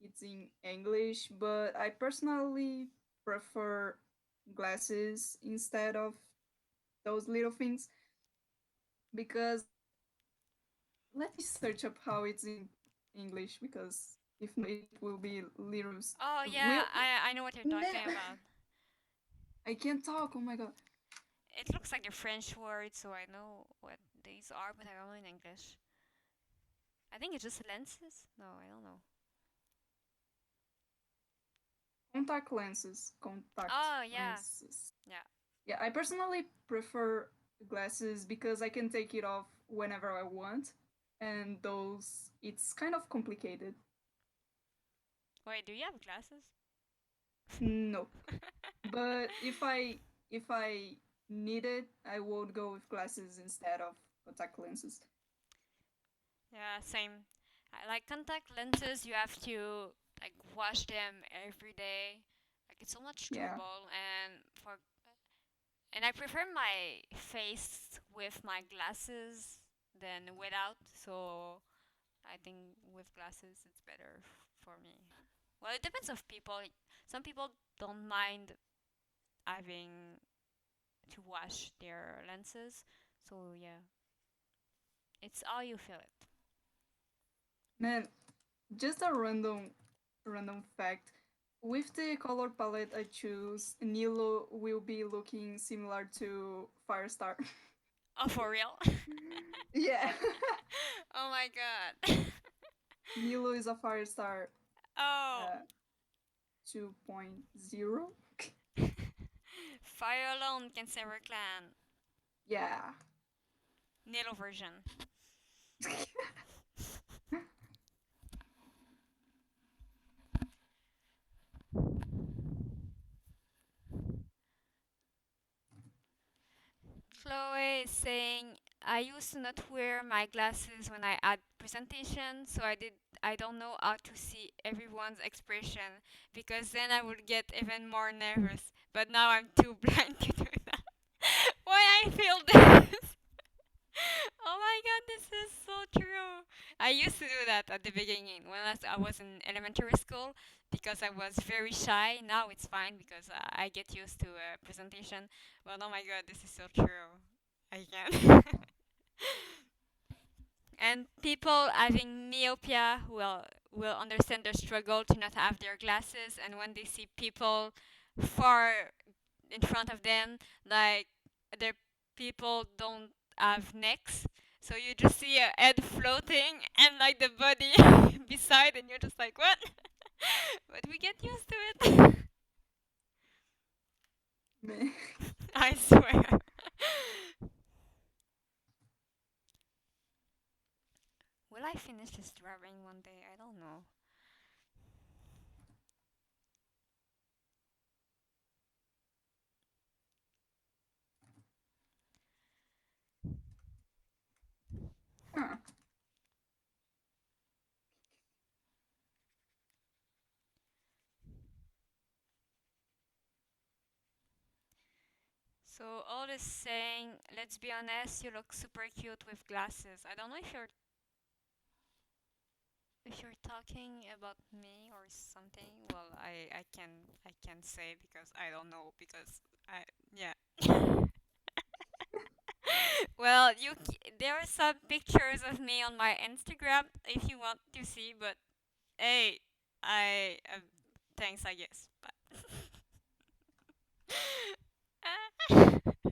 it's in English, but I personally prefer glasses instead of those little things because let me search up how it's in English because if not, it will be little. Oh yeah, Will I know what you're talking about. I can't talk. Oh my god. It looks like a French word, so I know what these are, but I don't know in English. I think it's just lenses. No, I don't know. Contact lenses. Contact Oh yeah, lenses. yeah. Yeah, I personally prefer glasses because I can take it off whenever I want, and those it's kind of complicated. Wait, do you have glasses? No, but if I need it, I would go with glasses instead of contact lenses. Yeah, same. I like contact lenses. You have to like wash them every day. Like it's so much Yeah, trouble, and I prefer my face with my glasses than without. So I think with glasses it's better for me. Well, it depends of people. Some people don't mind having to wash their lenses. So yeah, it's how you feel it. man. Just a random fact. With the color palette I choose, Nilo will be looking similar to Firestar. Oh, for real? Yeah. Oh my god. Nilo is a Firestar Oh. uh, 2.0. Fire alone can save our clan. Yeah. Nilo version. Chloe is saying I used to not wear my glasses when I had presentation, so I don't know how to see everyone's expression because then I would get even more nervous. But now I'm too blind to do that. Why I feel this? Oh my god, this is so true. I used to do that at the beginning when I was in elementary school because I was very shy. Now it's fine because I get used to a presentation. But oh my god, this is so true. I can. And people having myopia will understand the struggle to not have their glasses, and when they see people far in front of them, like their people don't have necks, so you just see a head floating and like the body beside, and you're just like, what? But we get used to it. Man. I swear. Will I finish this drawing one day? I don't know. Huh. So all is saying, let's be honest, you look super cute with glasses. I don't know if you're talking about me or something. Well, I can say because I don't know because I yeah. Well, there are some pictures of me on my Instagram if you want to see, but hey. I thanks, I guess. But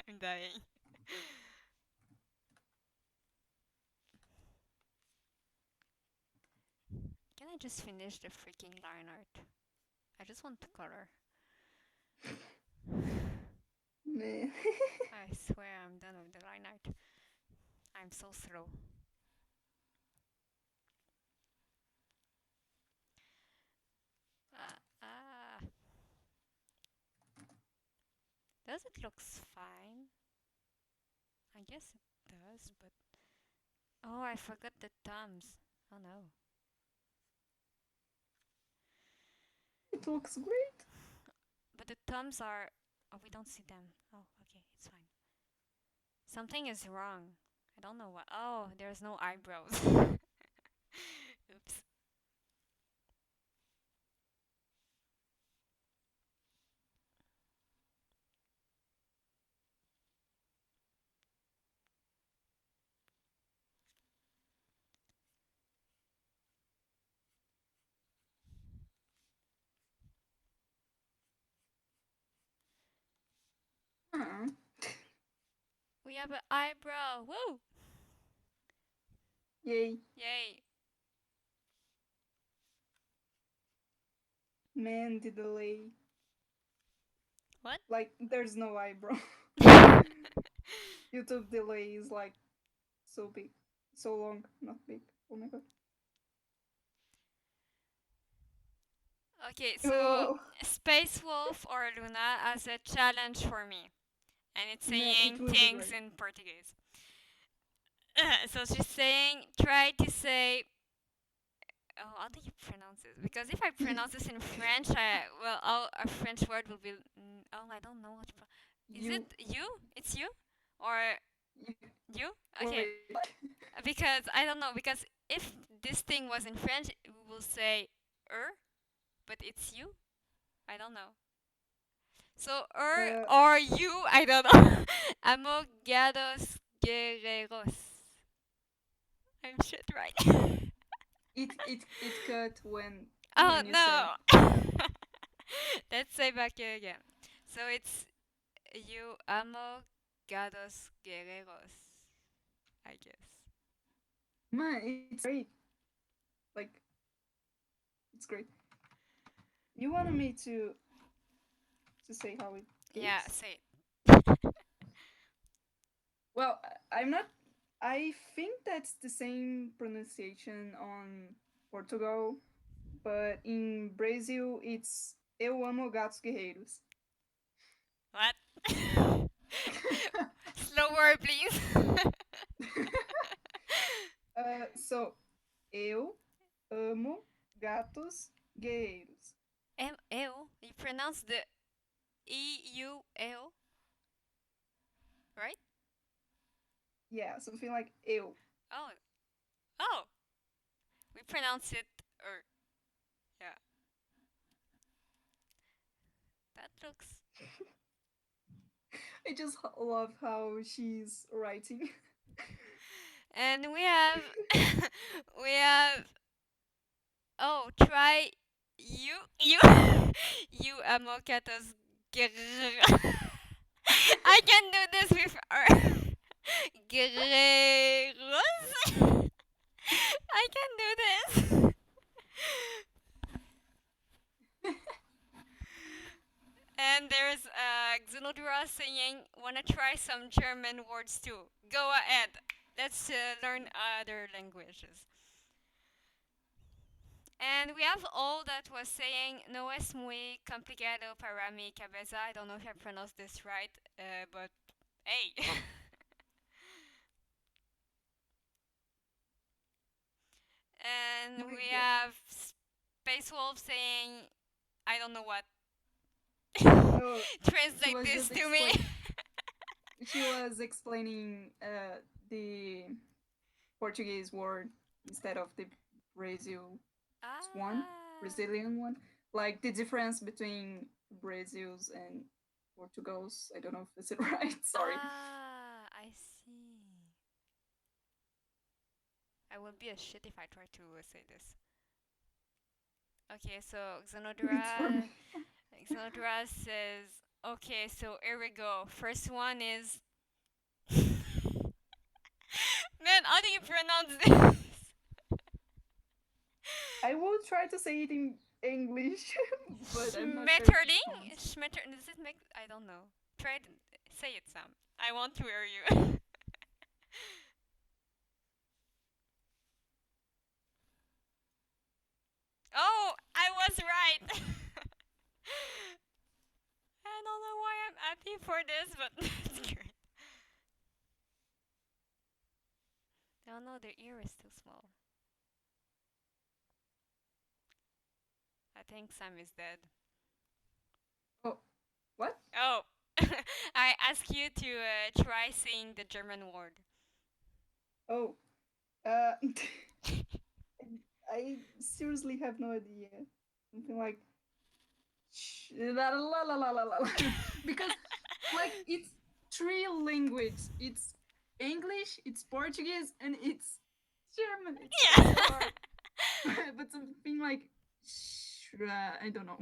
I'm dying. Can I just finish the freaking line art? I just want to color. Man. I swear I'm done with the line art. I'm so slow. Ah, does it looks fine? I guess it does, but oh, I forgot the thumbs. Oh no. It looks great. But the thumbs are. Oh, we don't see them. Oh, okay, it's fine. Something is wrong. I don't know what. Oh, there's no eyebrows. Oops. Uh-huh. We have an eyebrow. Woo! Yay. Yay. Man, the delay. What? Like, there's no eyebrow. YouTube delay is like so big. So long, not big. Oh my god. Okay, so Oh, Space Wolf or Luna as a challenge for me. And it's man, it saying will be things great. in Portuguese. So she's saying, try to say. Oh, how do you pronounce this? Because if I pronounce this in French, a French word will be. Oh, I don't know what. Is it You, you? It's you, or you you? Okay, wait. because I don't know. Because if this thing was in French, we will say but it's you. I don't know. So Uh, or you? I don't know. Amogados guerreros. I'm shit right. it cut Oh when you said no. Let's say back here again. So it's you amo gatos guerreros, I guess. man, it's great. Like, it's great. You wanted me to say how it Yeah, is? say Well, I'm not. I think that's the same pronunciation on Portugal, but in Brazil it's Eu amo gatos guerreiros. it. What? Slower, please. So eu amo gatos guerreiros. Eu. You pronounce the E-U-L, right? Yeah, something like eu. Oh, oh. We pronounce it yeah. That looks. I just love how she's writing. And we have we have oh, try you you amocatos guerrero. I can do this with guerreros. I can do this. And there's Xenodura saying, wanna try some German words too. Go ahead. Let's learn other languages. And we have all that was saying, no es muy complicado para mi cabeza. I don't know if I pronounced this right, but hey. And My we god. have Space Wolf saying, I don't know what. Oh, she Translate was this just to me. she was explaining the Portuguese word instead of the Brazil one, Ah, Brazilian one. Like the difference between Brazils and Portugals. I don't know if it's right. Sorry. I see. I will be a shit if I try to say this. Okay, so It's for me. Xenodra says, okay, so here we go. First one is. Man, how do you pronounce this? I will try to say it in English, but I'm not sure if it Schmetterling? counts. Does it make. I don't know. Try it. Say it, Sam. I want to hear you. Oh, I was right! I don't know why I'm happy for this, but it's great. Oh no, the ear is too small. I think Sam is dead. Oh, what? Oh, I ask you to try saying the German word. Oh, uh, I seriously have no idea. Something like la la la la la la, because like it's three languages. It's English, it's Portuguese, and it's German. It's like Yeah. so hard. But something like I don't know.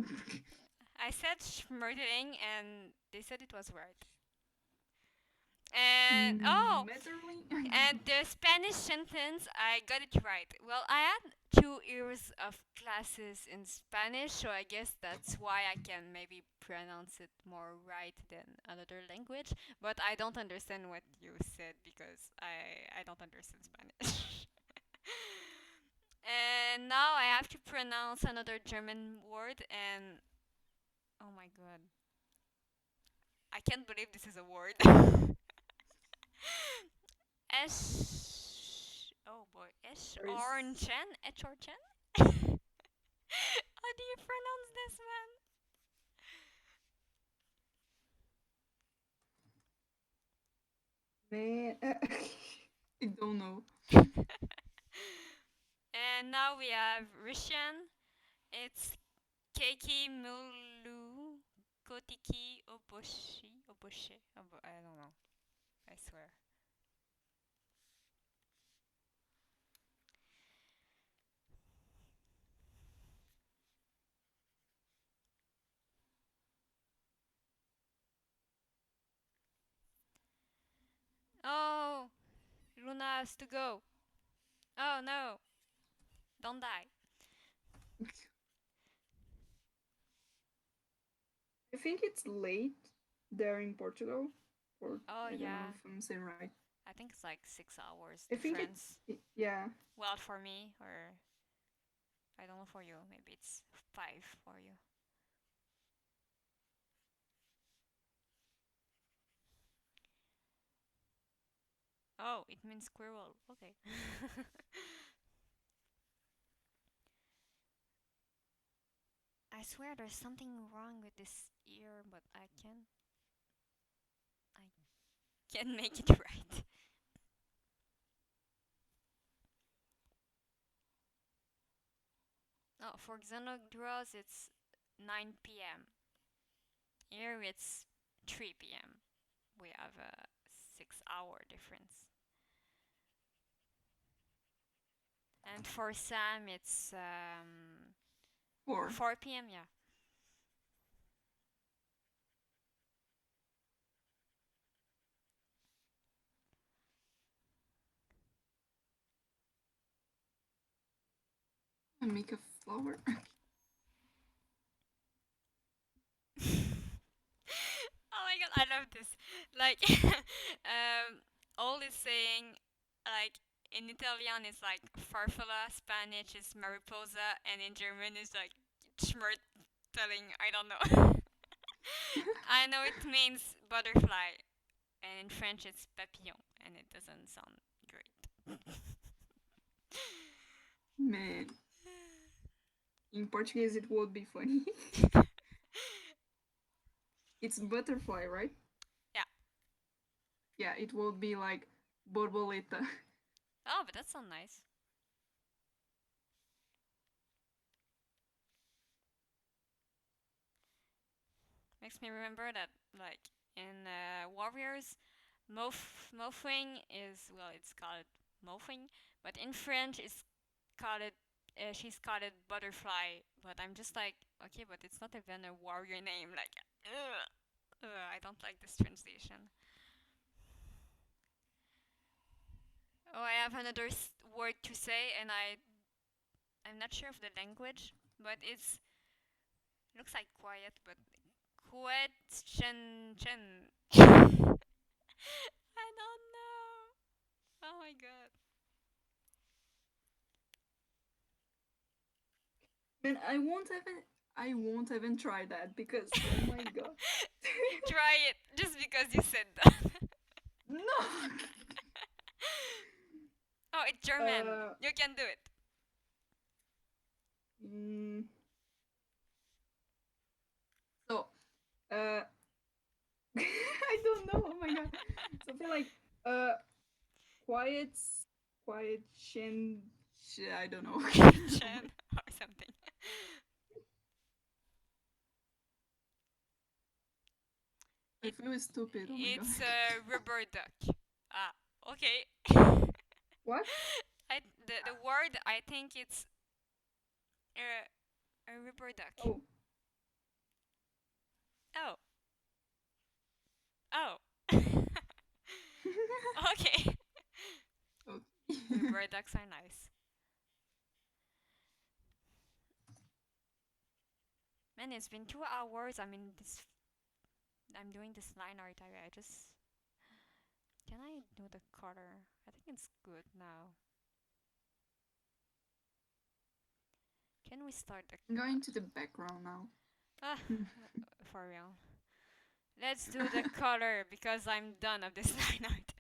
I said Schmetterling and they said it was right. And oh, Metterling. and the Spanish sentence, I got it right. Well, I had 2 years of classes in Spanish, so I guess that's why I can maybe pronounce it more right than another language. But I don't understand what you said because I don't understand Spanish. And now I have to pronounce another German word, and oh my god, I can't believe this is a word. S. Oh boy, S There is Ornchan? H Ornchan? How do you pronounce this, man. I don't know. man? And now we have Russian. It's Keiki Mulu Kotiki Oboshi. Oboshi. I don't know. I swear. Oh, Luna has to go. Oh no, don't die. I think it's late there in Portugal, or Oh I don't know yeah, if I'm saying right. I think it's like 6 hours I think difference. yeah. Well, for me, or I don't know for you. Maybe it's 5 for you. Oh, it means squirrel. Okay. I swear there's something wrong with this ear, but I can't make it right. Oh, for Xenodros it's 9 p.m. Here it's 3 p.m. We have a 6 hour difference. And for Sam it's 4. 4 p.m. Yeah. I make a flower. Oh my god, I love this. Like, all is saying, like, in Italian it's like farfalla, Spanish is mariposa, and in German it's like schmetterling. I don't know. I know it means butterfly, and in French it's papillon, and it doesn't sound great. Man, in Portuguese it would be funny. It's butterfly, right? Yeah. Yeah, it would be like borboleta. Oh, but that sounds nice. Makes me remember that, like, in Warriors, Mofwing is, well, it's called Mofwing, but in French it's called she's called it butterfly, but I'm just like, okay, but it's not even a warrior name. Like, I don't like this translation. Oh, I have another word to say, and I'm not sure of the language, but it looks like quiet, but question. I don't know. Oh my god. Man, I won't even try that because oh my god. Try it just because you said that. No. Oh, it's German. uh, You can do it. mm, so uh, I don't know. Oh my god. Something like uh, quiet, quiet shen. I don't know. Chen or something. I It feel stupid. Oh my god. it's a rubber duck. Ah, okay. What? The word I think it's a rubber duck. Oh. Oh, oh. Okay. Okay. Rubber ducks are nice. Man, it's been 2 hours. I mean, this. I'm doing this line art. I just. Can I do the color? I think it's good now. Can we start the. I'm going to the background now. Ah, for real. Let's do the color because I'm done of this line art.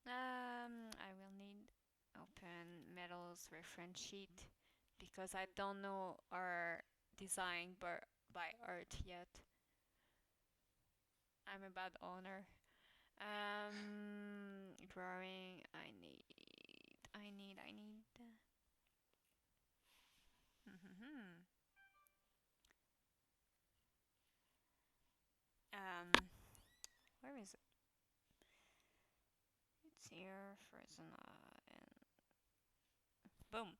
I will need open metals reference sheet because I don't know our design by art yet. I'm a bad owner. Drawing. I need. um, where is it? It's here, frozen, and boom.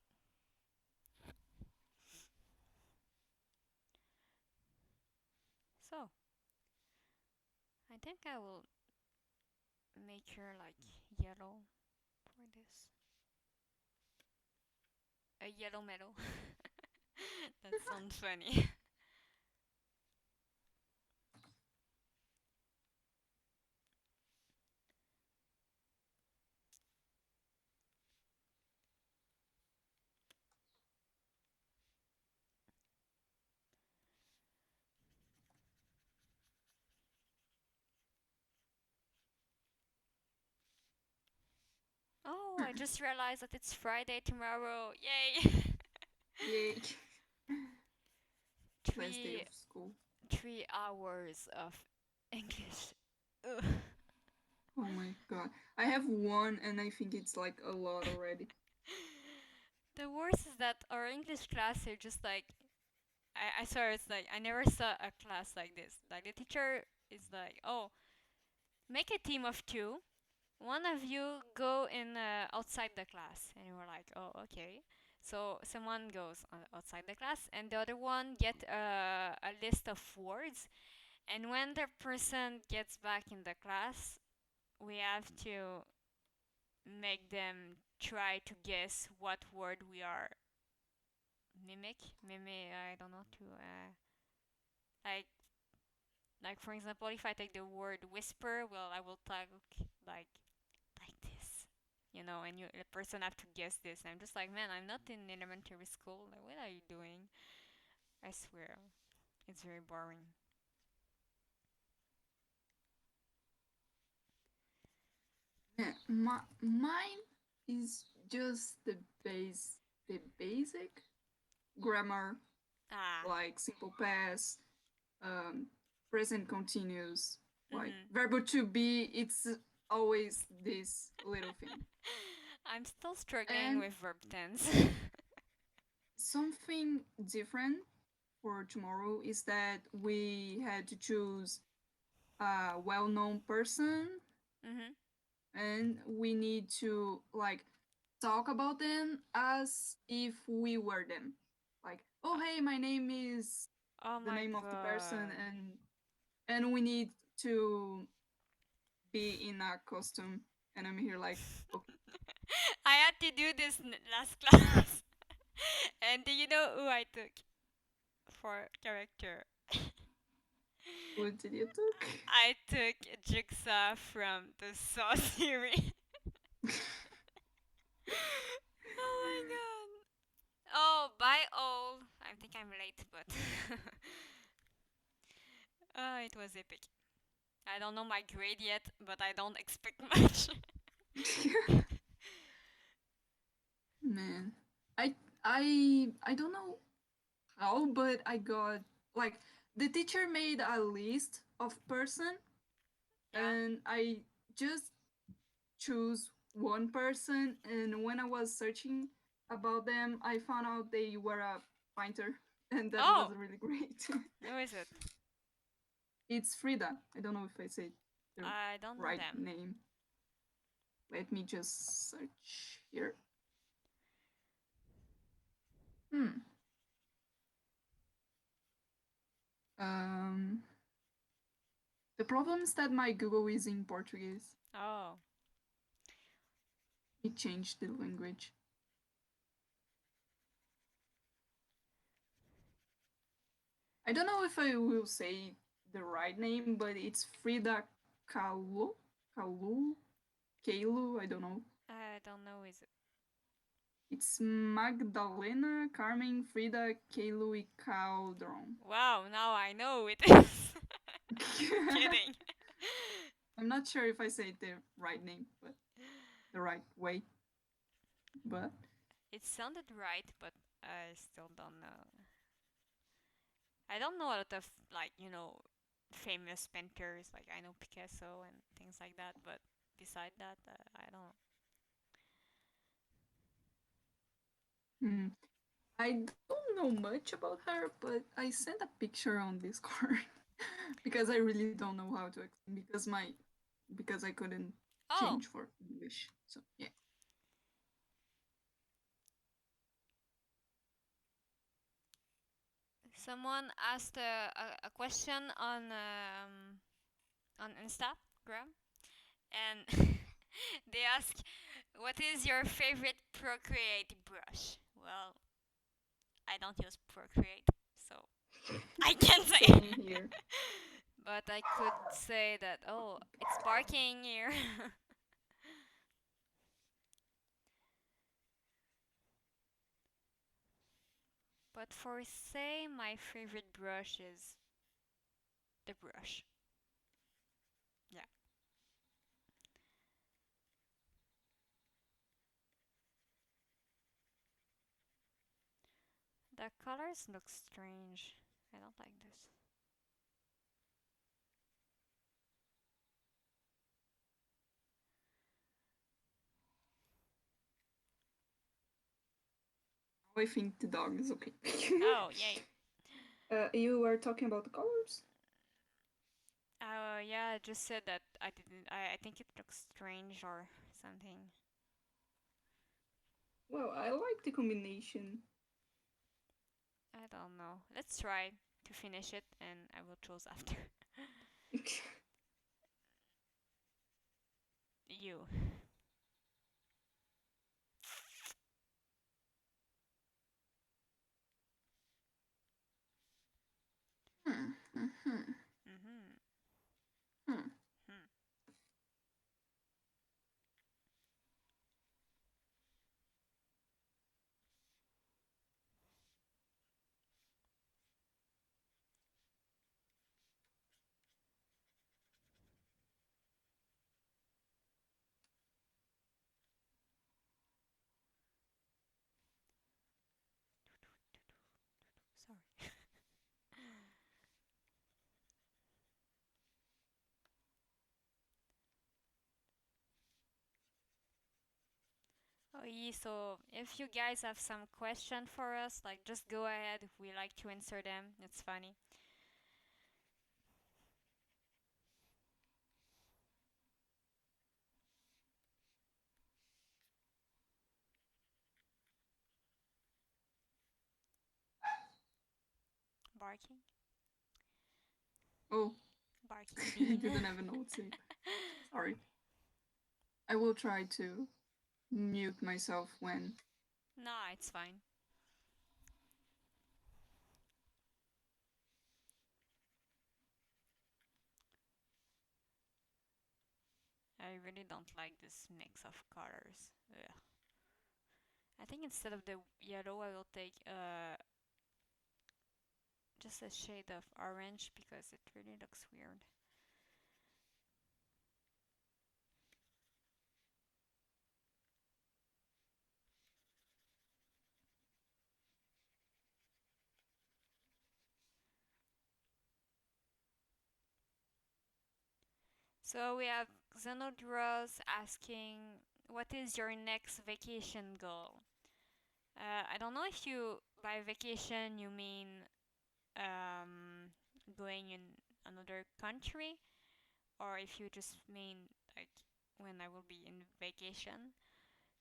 So, I think I will make her like yellow for this. A yellow metal. That sounds funny. Oh, I just realized that it's Friday tomorrow. Yay! Yay. Last day three of school. 3 hours of English. Ugh. Oh my god. I have one and I think it's like a lot already. The worst is that our English class are just like I swear it's like I never saw a class like this. Like the teacher is like, oh, make a team of two. One of you go in outside the class, and we're like, oh, okay. So someone goes outside the class, and the other one get a list of words. And when the person gets back in the class, we have to make them try to guess what word we are mimic. I don't know to like for example, if I take the word whisper, well, I will talk like like this, and the person have to guess this. And I'm just like, man, I'm not in elementary school. Like, what are you doing? I swear, it's very boring. Yeah, mine is just the basic grammar, Ah. like simple past, um, present continuous, like Mhm. verb to be. It's always this little thing. I'm still struggling And with verb tense. something different for tomorrow is that we had to choose a well-known person Mhm. and we need to like talk about them as if we were them. Like, oh hey, my name is Oh the my name of the person, god. and we need to be in a costume, and I'm here like, okay, I had to do this last class. And do you know who I took for character? who did you took? I took Jigsaw from the Saw series. Oh my god. Oh, bye all. I think I'm late, but it was epic. I don't know my grade yet, but I don't expect much. Man, I I don't know how, but I got like the teacher made a list of person, Yeah. and I just choose one person, and when I was searching about them, I found out they were a painter, and that was Oh, really great. who is it? It's Frida. I don't know if I said the I don't know right them. name. Let me just search here. Hmm. Um. The problem is that my Google is in Portuguese. Oh, It changed the language. I don't know if I will say the right name, but it's Frida Kahlo, Kahlo, Kahlo. I don't know. I don't know. Is it? It's Magdalena Carmen Frida Kahlo y Caldron. Wow, now I know it is. Kidding. I'm not sure if I say the right name, but the right way. But It sounded right, but I still don't know. I don't know a lot of like famous painters. Like I know Picasso and things like that, but beside that, I don't. hmm, I don't know much about her, but I sent a picture on Discord because I really don't know how to explain because I couldn't Oh, change for English. So yeah. someone asked a question on Instagram, and they ask, "What is your favorite Procreate brush?" Well, I don't use Procreate, so I can't say. Same here. But I could say that, oh, it's barking here. But for say, my favorite brush is the brush. Yeah. The colors look strange. I don't like this. I think the dog is okay. Oh, yay. You were talking about the colors? Yeah, I just said that I didn't. I think it looks strange or something. Well, I like the combination. I don't know. Let's try to finish it and I will choose after. You. Hmm, hmm, hmm, Mm-hmm. hmm. Hmm. Sorry. Oh, yeah, so if you guys have some question for us, like just go ahead. We like to answer them. It's funny. barking? Oh, Barking I bean. didn't have a note to. Sorry. I will try to mute myself when. Nah, it's fine. I really don't like this mix of colors. Ugh. I think instead of the yellow, I will take just a shade of orange because it really looks weird. So we have Xenodros asking, what is your next vacation goal? I don't know if you, by vacation, you mean um, going in another country, or if you just mean like when I will be in vacation.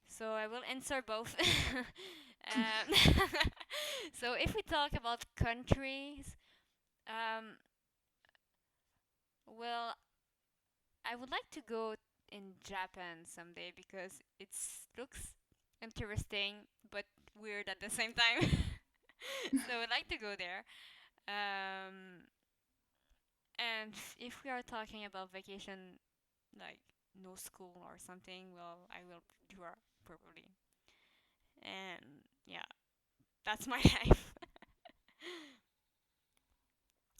So I will answer both. So if we talk about countries, um, well, I would like to go in Japan someday because it looks interesting but weird at the same time. So I'd like to go there. Um, and if we are talking about vacation, like no school or something, well, I will draw probably. And yeah, that's my life.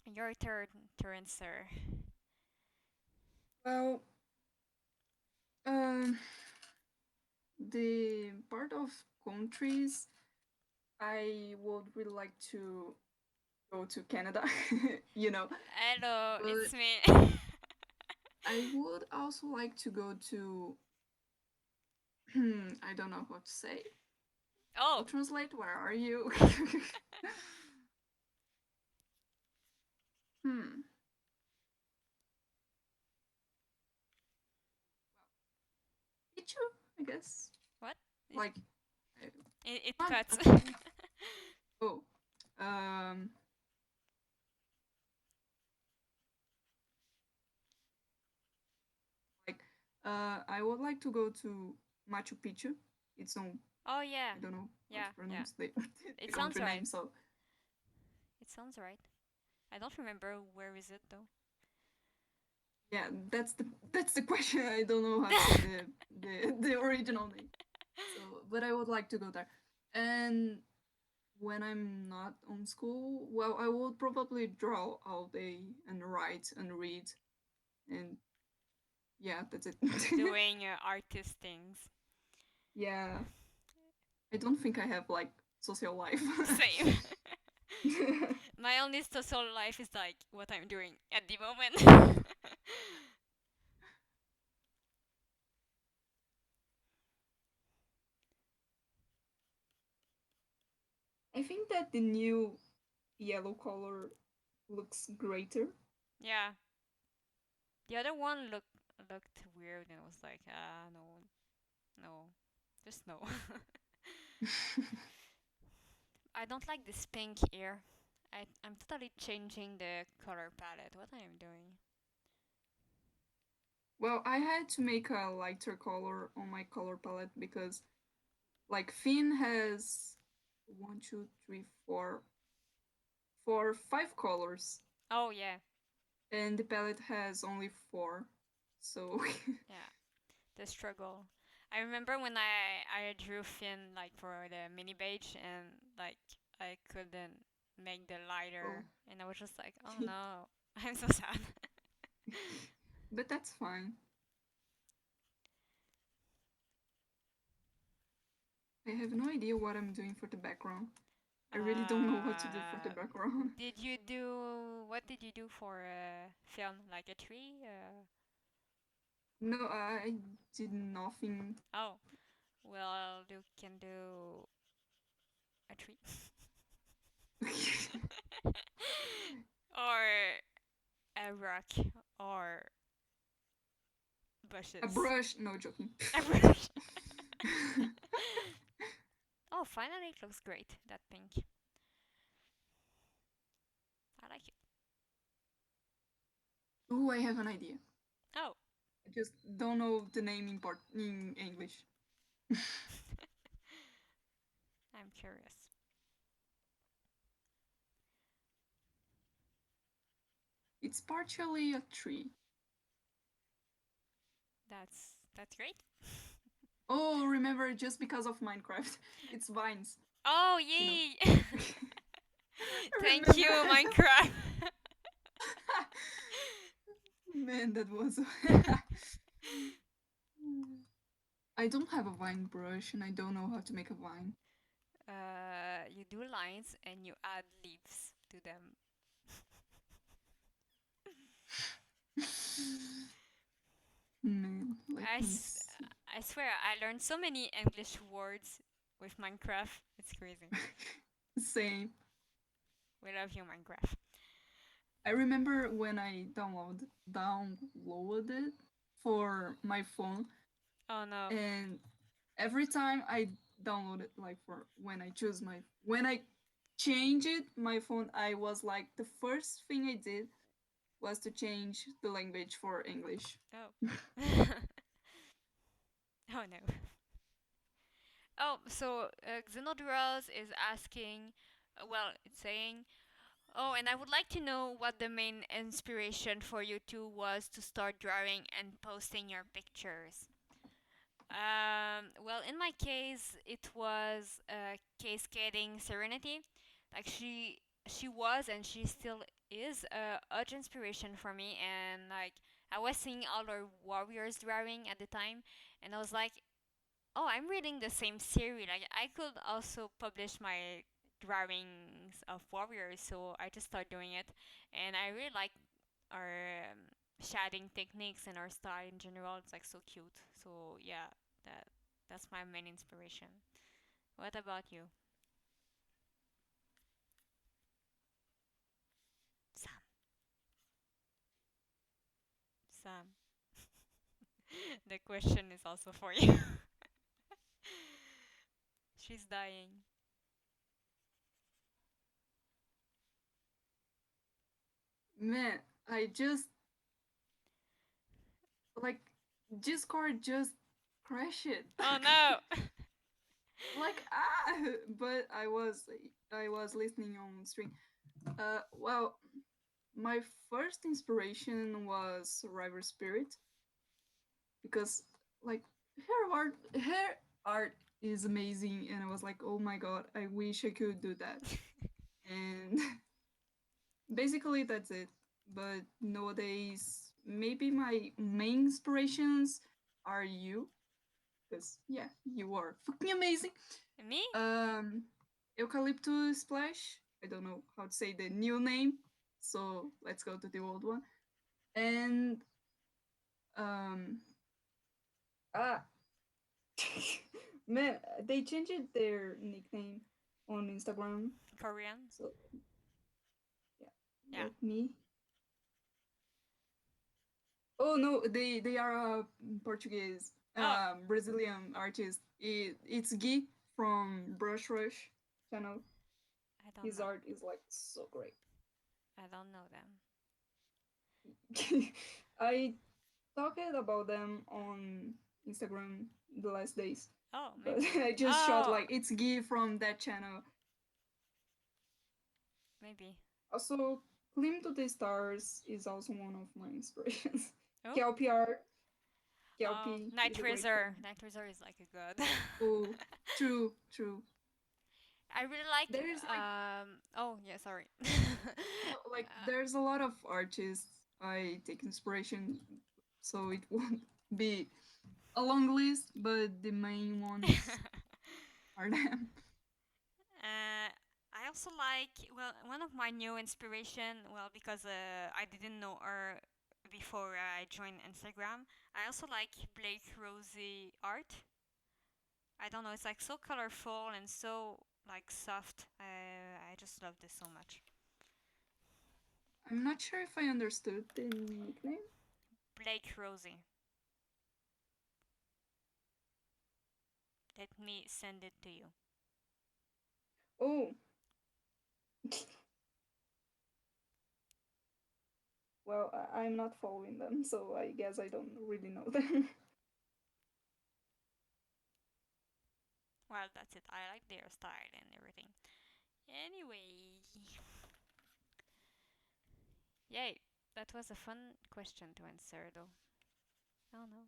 Your turn, sir. Well, um, the part of countries I would really like to go to Canada, you know, Hello, but it's me. I would also like to go to. I don't know what to say. I'll Oh, translate. Where are you? hmm. Pichu, I guess. what? Like, It not cuts. actually. Oh, um, like, I would like to go to Machu Picchu. It's on. Oh yeah, I don't know how yeah, to yeah. pronounce the It sounds country right. name. So It sounds right. I don't remember where is it though. yeah, that's the question. I don't know how to say the original name. So, but I would like to go there. And when I'm not on school, well, I would probably draw all day and write and read, and yeah, that's it. Doing artist things. Yeah, I don't think I have like social life. Same. My only social life is like what I'm doing at the moment. I think that the new yellow color looks greater. Yeah. The other one looked weird and I was like, no, no, just no. I don't like this pink here. I'm totally changing the color palette. What I am doing? Well, I had to make a lighter color on my color palette because, like, Finn has one, two, three, four, five colors, Oh yeah, and the palette has only four. So, yeah. The struggle. I remember when I drew Finn like for the mini beige and like I couldn't make the oh, lighter and I was just like, oh no, I'm so sad. but that's fine. I have no idea what I'm doing for the background. I really don't know what to do for the uh, background. did you do what did you do for film like a tree? No, I did nothing. Oh, well, you can do a tree or a rock or A bushes. brush, no joking. A brush. Oh, finally it looks great, that pink. Oh, I have an idea. Oh, I just don't know the name in English. I'm curious. It's partially a tree. That's great. Oh, remember, just because of Minecraft, it's vines. Oh, You know. yay! Thank Remember? you, Minecraft. Man, that was. I don't have a vine brush, and I don't know how to make a vine. You do lines and you add leaves to them. Man, let I, me s- see. I swear, I learned so many English words with Minecraft. It's crazy. Same. We love you, Minecraft. I remember when I downloaded for my phone, Oh no. and every time I download it, like for when I change it, my phone, I was like the first thing I did was to change the language for English. Oh. Oh no. Oh, so Xenodros is asking, it's saying, oh, and I would like to know what the main inspiration for you two was to start drawing and posting your pictures. Well, in my case, it was cascading Serenity. Like she was and she still is a huge inspiration for me. And like I was seeing all our warriors drawing at the time, and I was like, oh, I'm reading the same series. Like I could also publish my drawings of warriors, so I just started doing it, and I really like our shading techniques and our style in general. It's like so cute. So yeah, that that's my main inspiration. What about you, Sam? Sam, the question is also for you. She's dying. Man, I just like Discord just crashed it. Oh no. Like but I was listening on stream. Well, my first inspiration was Survivor Spirit because like her art is amazing, and I was like, oh my god, I wish I could do that. And basically that's it. But nowadays, maybe my main inspirations are you, because yeah, you are fucking amazing. Me? Um, Eucalyptus Splash. I don't know how to say the new name, so let's go to the old one. And um, ah, man, they changed their nickname on Instagram. Korean? So yeah, Yeah. let me. Oh no, they are Portuguese, Oh, Brazilian artist. It's Gui from Brush Rush channel. I don't His know. art is like so great. I don't know them. I talked about them on Instagram the last days, Oh, but maybe. I just shot Oh, like it's Guy from that channel. maybe. Also, Climb to the Stars is also one of my inspirations. Oh, Kelpie art. oh, Kelpie Night is a great Razor. person. Night Razor is like a god. Oh, true, true. I really like. There is like Oh yeah, sorry. no, like there's a lot of artists I take inspiration, so it won't be a long list, but the main ones are them. I also like, one of my new inspiration, because I didn't know her before I joined Instagram. I also like Blake Rosy art. I don't know, it's like so colorful and so like soft. I just love this so much. I'm not sure if I understood the nickname. Blake Rosy. Let me send it to you. Oh, Well, I'm not following them, so I guess I don't really know them. Well, that's it. I like their style and everything. Anyway, yay. That was a fun question to answer, though. Oh no.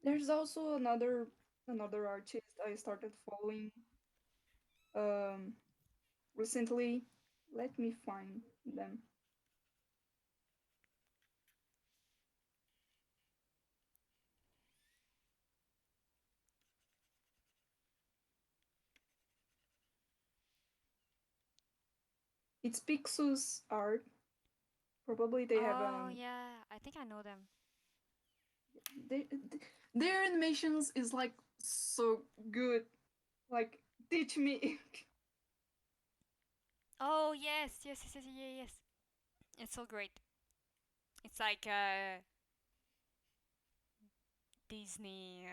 There's also another artist I started following um recently. Let me find them. It's Pixus art. Probably they have Oh yeah, I think I know them. they, their animations is like so good. Like teach me. Oh yes, yes, yes, yes, yes, yes. It's so great. It's like Disney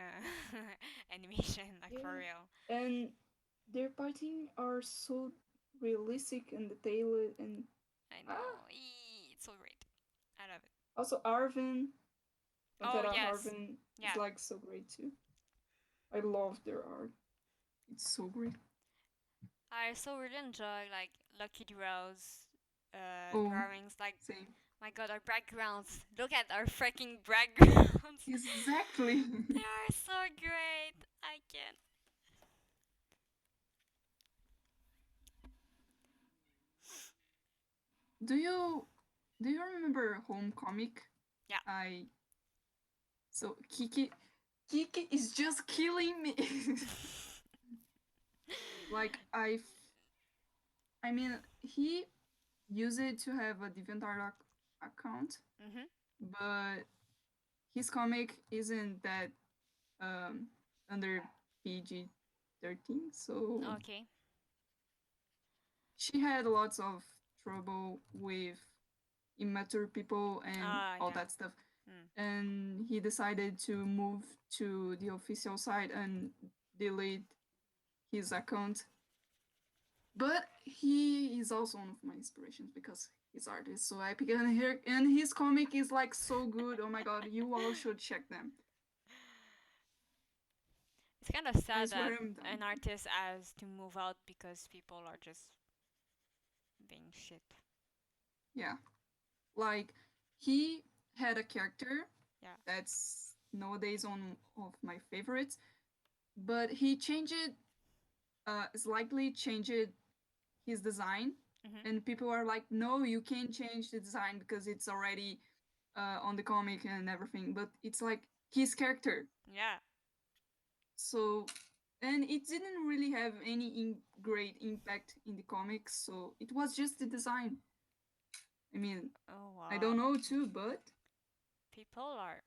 animation, like for Yeah. real. And their fighting are so realistic and detailed and I ah know. It's so great. I love it. also Arvin Oh Pantera yes, Arvin is yeah. like so great too. I love their art. It's so great. I also really enjoy like Lucky Draw's Oh, drawings. Like, same. my God, our backgrounds. Look at our freaking backgrounds. Exactly. They are so great. I can't. do you do you remember Home Comic? Yeah. I so Kiki is just killing me. like I mean he used it to have a DeviantArt account, Mhm. but his comic isn't that um under PG-13, so Okay. she had lots of trouble with immature people and all Yeah. that stuff. Mm. And he decided to move to the official site and delete his account. But he is also one of my inspirations because his art is so epic and his comic is like so good. Oh my god, you all should check them. It's kind of I sad that swear I'm done. an artist has to move out because people are just being shit. Yeah. Like he had a character Yeah. that's nowadays one of my favorites, but he changed it slightly changed his design, Mhm. and people are like, no, you can't change the design because it's already on the comic and everything. But it's like his character, Yeah. so and it didn't really have any great impact in the comics, so it was just the design. I mean, Oh I don't wow. know too, but People are.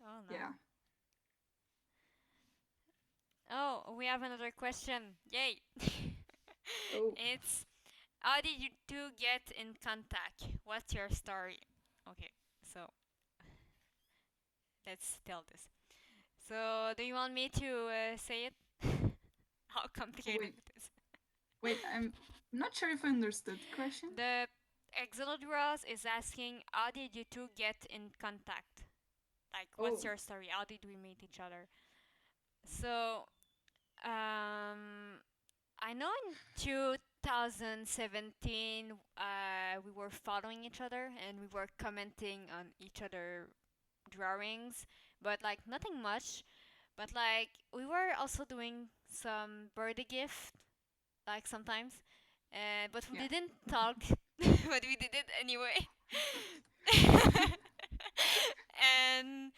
Oh yeah. no. Oh, we have another question. Yay! Oh It's, how did you two get in contact? What's your story? Okay, so let's tell this. So, do you want me to say it? How complicated wait, it is. wait, I'm not sure if I understood the question. The Exodus is asking, how did you two get in contact? Like, what's Oh your story? How did we meet each other? So, um, I know in 2017 we were following each other and we were commenting on each other drawings, but like nothing much. But like we were also doing some birthday gift, like sometimes, but we yeah. didn't talk, but we did it anyway. And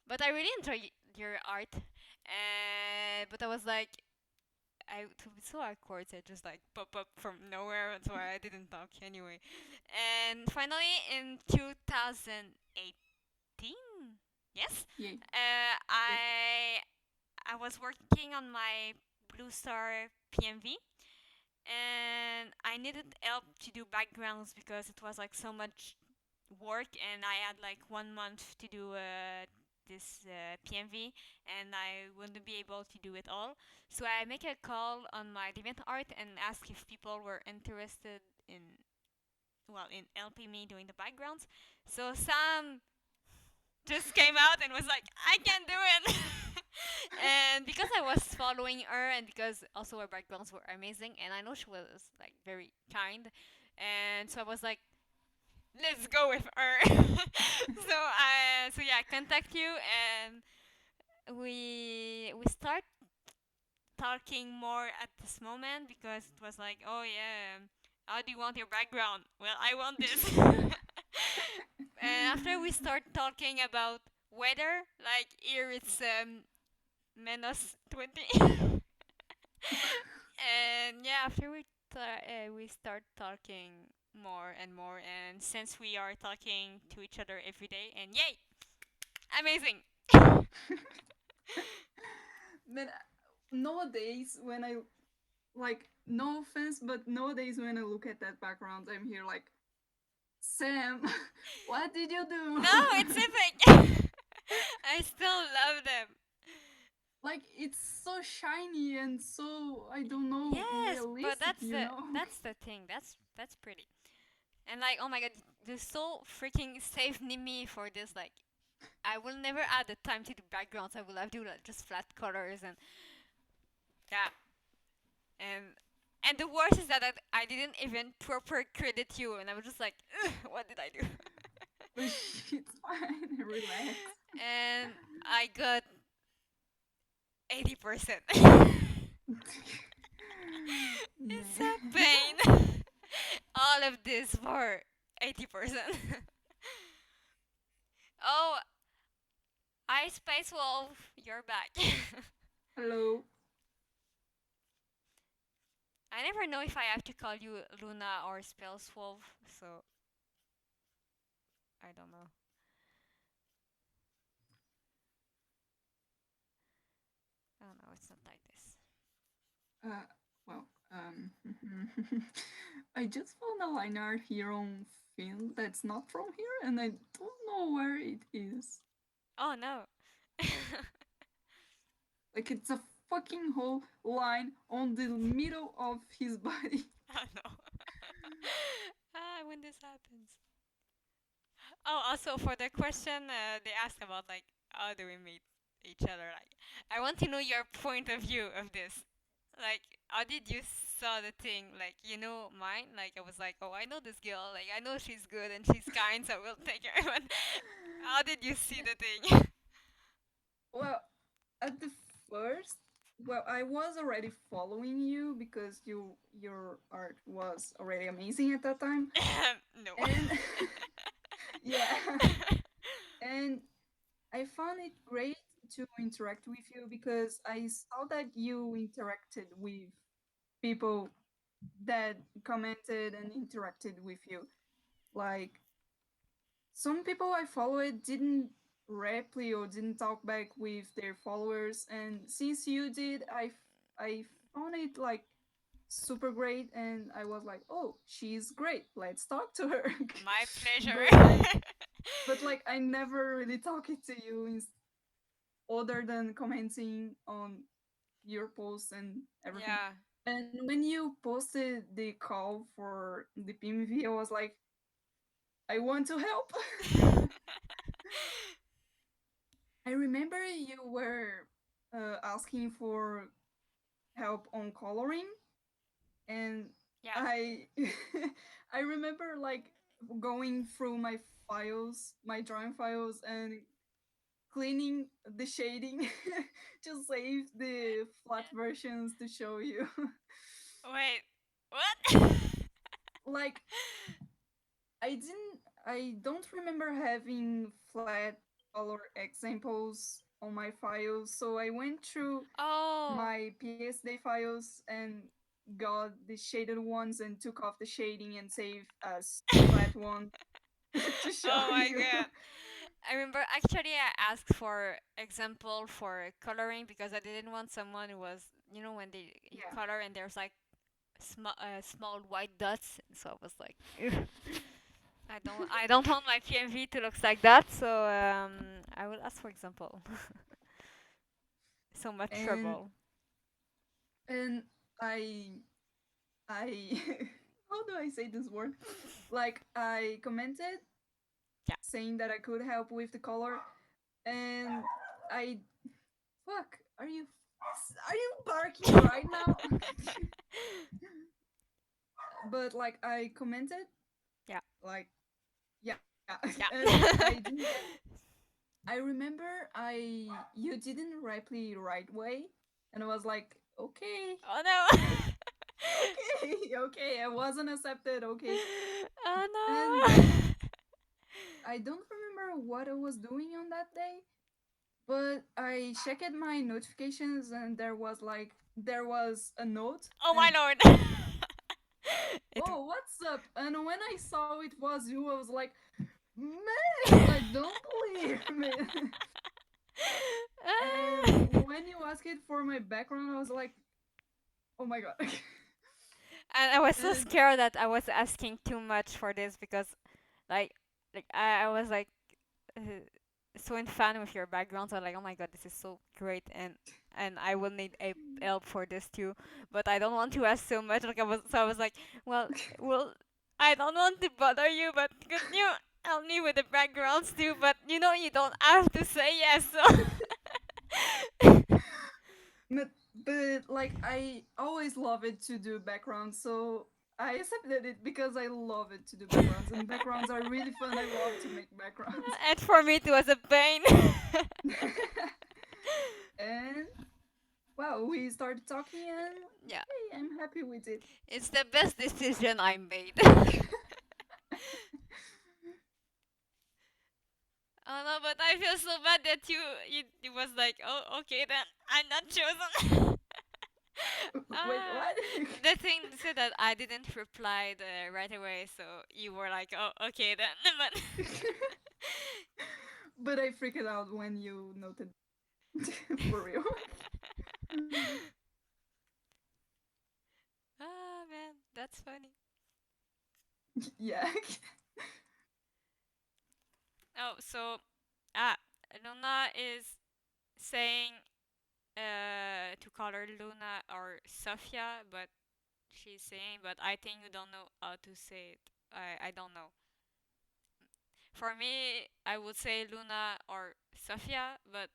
but I really enjoy your art, but I was like, it would be so awkward to just like pop up from nowhere. That's why I didn't talk anyway. And finally, in 2018, yes, Yay. Yep. I was working on my Blue Star PMV, and I needed help to do backgrounds because it was like so much work, and I had like 1 month to do this PMV, and I wouldn't be able to do it all. So I make a call on my DeviantArt and ask if people were interested in, well, in helping me doing the backgrounds. So Sam just came out and was like, I can do it. And because I was following her, and because also her backgrounds were amazing, and I know she was like very kind, and so I was like, let's go with her. So yeah, I contact you, and we start talking more at this moment, because it was like, oh yeah, how do you want your background? Well, I want this. And after we start talking about weather, like here it's -20. And yeah, after we start talking more and more, and since we are talking to each other every day, and yay, amazing. But nowadays, when I like, no offense, but nowadays when I look at that background, I'm here like, Sam, what did you do? No, it's epic. I still love them. Like, it's so shiny and so, I don't know, Yes, but realistic, that's you the know? that's the thing. That's pretty. And like, oh my god, you so freaking saved me for this. Like, I will never add the time to the backgrounds. I will have to do like just flat colors, and yeah. And the worst is that I didn't even proper credit you, and I was just like, "Ugh, what did I do?" But it's fine, relax. And I got 80%. It's a Nah. pain. All of this for 80%. Oh, I Space Wolf, you're back. Hello. I never know if I have to call you Luna or Space Wolf, so I don't know. Oh no, it's not like this. Uh, well, um, I just found a line art here on film that's not from here, and I don't know where it is. Oh no. Like, it's a fucking whole line on the middle of his body. Oh no. When this happens. Oh, also for the question they asked about like how do we meet each other? Like, I want to know your point of view of this. Like, how did you saw the thing? Like, you know mine. Like, I was like, oh, I know this girl. Like, I know she's good and she's kind, so we'll take her. But how did you see the thing? Well, at the first, well, I was already following you because your art was already amazing at that time, No. and yeah, and I found it great to interact with you because I saw that you interacted with people that commented and interacted with you. Like, some people I followed didn't reply or didn't talk back with their followers, and since you did, I found it like super great, and I was like, oh, she's great. Let's talk to her. My pleasure. but I but like I never really talked to you other than commenting on your posts and everything. Yeah. And when you posted the call for the PMV, I was like, I want to help. I remember you were asking for help on coloring, and Yeah. I I remember like going through my files, my drawing files, and cleaning the shading to save the flat versions to show you. Wait. What? Like, I don't remember having flat color examples on my files, so I went through Oh. my PSD files and got the shaded ones and took off the shading and saved as flat one to show Oh my you. god. I remember actually I asked for example for coloring because I didn't want someone who was, you know, when they you Yeah. color and there's like small white dots. So I was like, "Ugh." I don't want my PMV to look like that, so I will ask for example. So much and trouble. and I how do I say this word? Like I commented Yeah. saying that I could help with the color, and I fuck. Are you barking right now? But like I commented, Yeah. like yeah, and Yeah. I didn't get. I remember you didn't reply right way, and I was like, okay, Oh no. okay, okay. I wasn't accepted. Okay, Oh and no. I don't remember what I was doing on that day, but I checked my notifications and there was a note Oh my and lord. It. oh, what's up? And when I saw it was you, I was like, man, I don't believe it. And Ah. when you asked it for my background, I was like, oh my god. And I was so And scared that I was asking too much for this because like I was like uh, so in fan with your background, so like, oh my god, this is so great, and I will need a help for this too, but I don't want to ask so much. Like I was like, well, well, I don't want to bother you, but could you help me with the backgrounds too? But you don't have to say yes. So. but like I always love it to do backgrounds, so I accepted it because I love it to do backgrounds, and backgrounds are really fun. I love to make backgrounds. And for me, it was a pain. And well, we started talking, and Yeah, hey, I'm happy with it. it's the best decision I made. Oh no, but I feel so bad that you it was like, oh, okay then, I'm not chosen. Wait, uh, what? the thing said that I didn't reply right away, so you were like, oh, okay then. But But I freaked out when you noted for real. ah man, that's funny. Yeah. Oh, so ah, Luna is saying to call her Luna or Sofia, but she's saying, but I think you don't know how to say it. I don't know. For me, I would say Luna or Sofia, but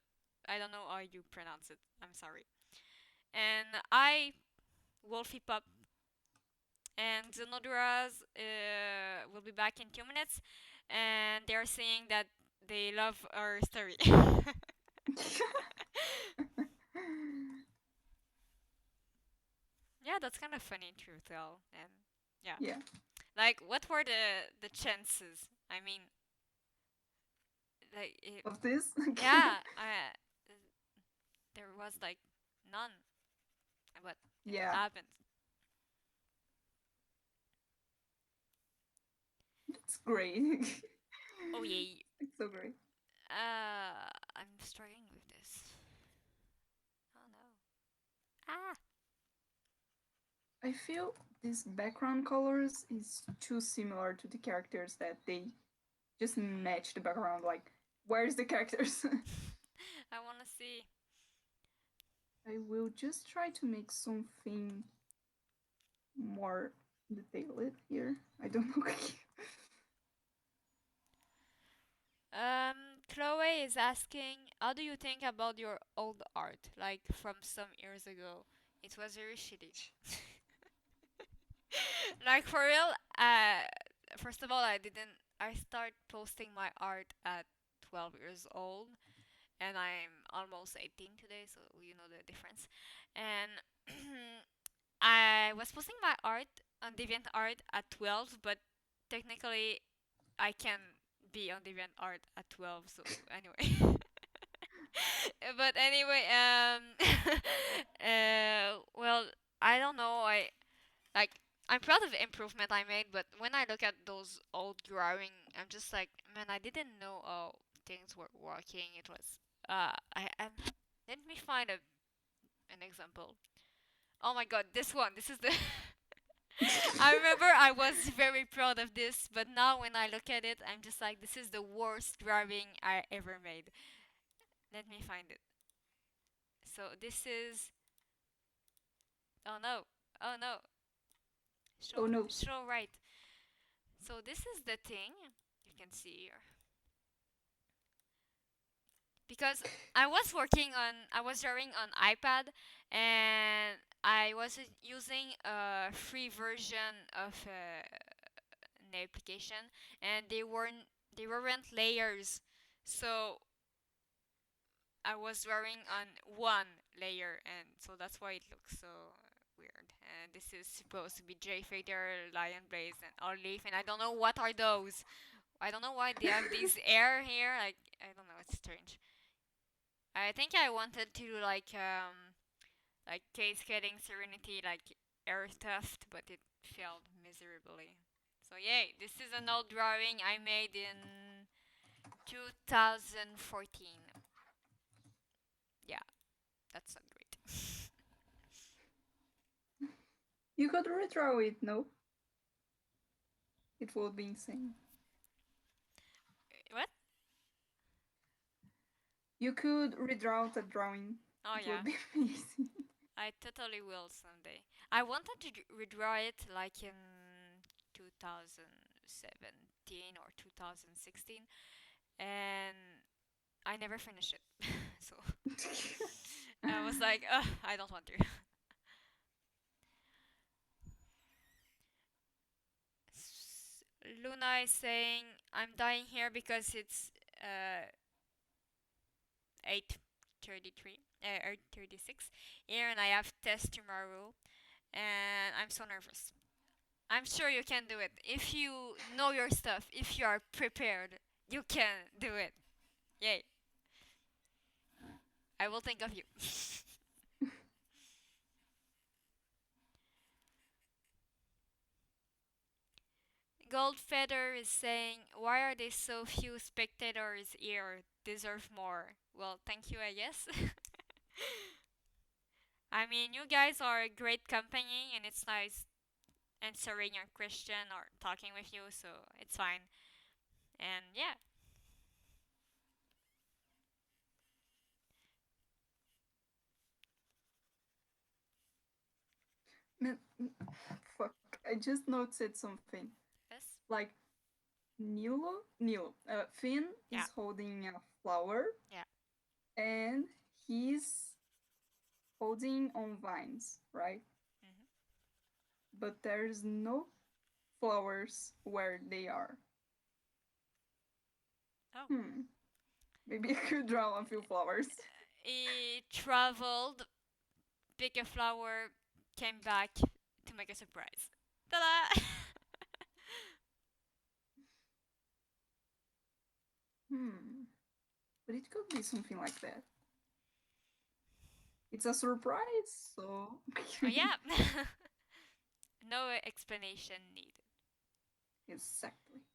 I don't know how you pronounce it. I'm sorry. And I, Wolfie Pop, and the Noduras will be back in 2 minutes, and they are saying that they love our story. Yeah, that's kind of funny to tell, and yeah, Yeah. like what were the chances? I mean, like Of this? yeah, there was like none, but it Yeah. happened. It's great. Oh yeah. It's so great. I'm struggling with this. Oh no. Ah. I feel this background colors is too similar to the characters that they just match the background. Like, where's the characters? I wanna see. I will just try to make something more detailed here. I don't know. Chloe is asking, how do you think about your old art, like from some years ago? It was very shitty. Like for real. First of all, I didn't. I start posting my art at 12 years old, and I'm almost 18 today, so you know the difference. And I was posting my art on DeviantArt at 12, but technically I can be on DeviantArt at 12. So anyway, but anyway, well, I don't know. Like I'm proud of the improvement I made, but when I look at those old drawing, I'm just like, man, I didn't know how things were working. It was I let me find an example. Oh my god, this one. This is the I remember I was very proud of this, but now when I look at it, I'm just like, this is the worst drawing I ever made. Let me find it. So this is. Oh no. Oh no. Oh no. Show right. So this is the thing. You can see here. Because I was drawing on iPad, and I was using a free version of an application, and they weren't layers, so I was drawing on one layer, and so that's why it looks so weird. And this is supposed to be J Fader, Lion Blaze, and Olive, and I don't know what are those. I don't know why they have these air here. Like, I don't know, it's strange. I think I wanted to do like cascading serenity, like air theft, but it failed miserably. So yay, this is an old drawing I made in 2014. Yeah, that's not great. You could redraw it, no? It would be insane. What? You could redraw the drawing. Oh It yeah, would be amazing. I totally will someday. I wanted to redraw it like in 2017 or 2016, and I never finished it. So I was like, ugh, I don't want to. Luna is saying, I'm dying here because it's 8:33, 8:36 here, and I have test tomorrow, and I'm so nervous. I'm sure you can do it. If you know your stuff, if you are prepared, you can do it. Yay. I will think of you. Gold Feather is saying, why are there so few spectators here? Deserve more. Well, thank you, I guess. I mean, you guys are a great company, and it's nice answering your question or talking with you, so it's fine. And yeah. Man, fuck. I just noticed something. Yes. Like, Finn Yeah. is holding a flower Yeah. and he's holding on vines, right? Hmm. But there's no flowers where they are. Oh. Hmm. Maybe I could draw a few flowers. He traveled, picked a flower, came back to make a surprise. Ta-da! Hmm. But it could be something like that. It's a surprise, so. Oh yeah. No explanation needed. Exactly.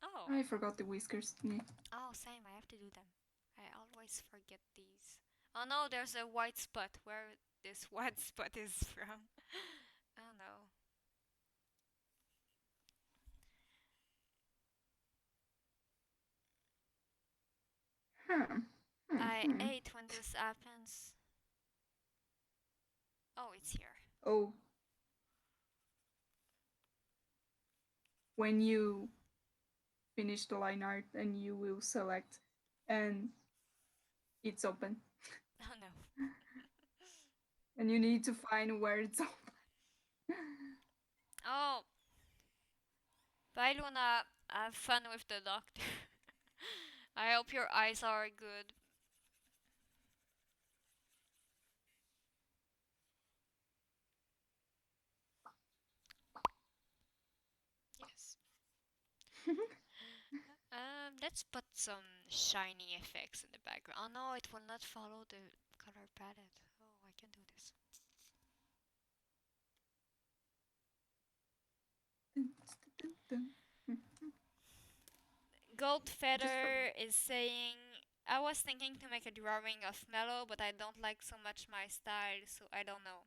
Oh. I forgot the whiskers. Yeah. Oh, same. I have to do them. I always forget these. Oh no, there's a white spot. Where this white spot is from? Oh no. Huh. Hmm, I hmm. hate when this happens. Oh, it's here. Oh, when you finish the line art and you will select and it's open. Oh no. And you need to find where it's open. Oh, bye Luna. Have fun with the doctor. I hope your eyes are good. Yes. Let's put some shiny effects in the background. Oh no, it will not follow the color palette. Oh, I can do this. Gold Just for Feather is saying, I was thinking to make a drawing of Mellow, but I don't like so much my style, so I don't know.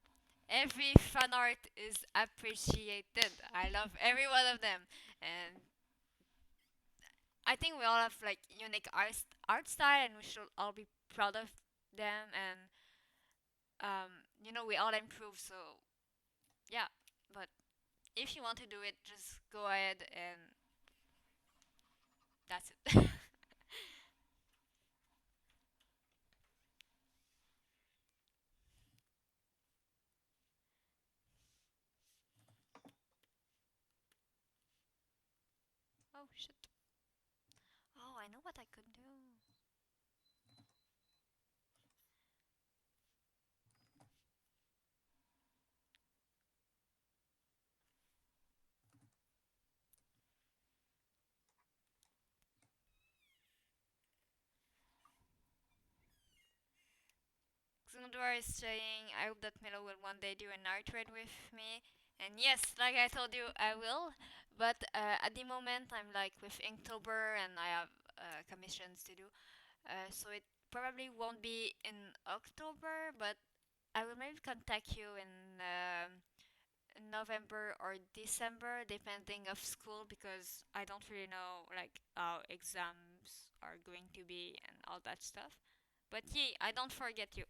Every fan art is appreciated. I love every one of them, and I think we all have like unique art style, and we should all be proud of them. And we all improve. So yeah, but if you want to do it, just go ahead, and that's it. Oh shit. Oh, I know what I could do. Xundor is saying, I hope that Milo will one day do an art trade with me. And yes, like I told you, I will. But at the moment, I'm like with Inktober and I have commissions to do. So it probably won't be in October, but I will maybe contact you in November or December, depending of school, because I don't really know like how exams are going to be and all that stuff. But yeah, I don't forget you.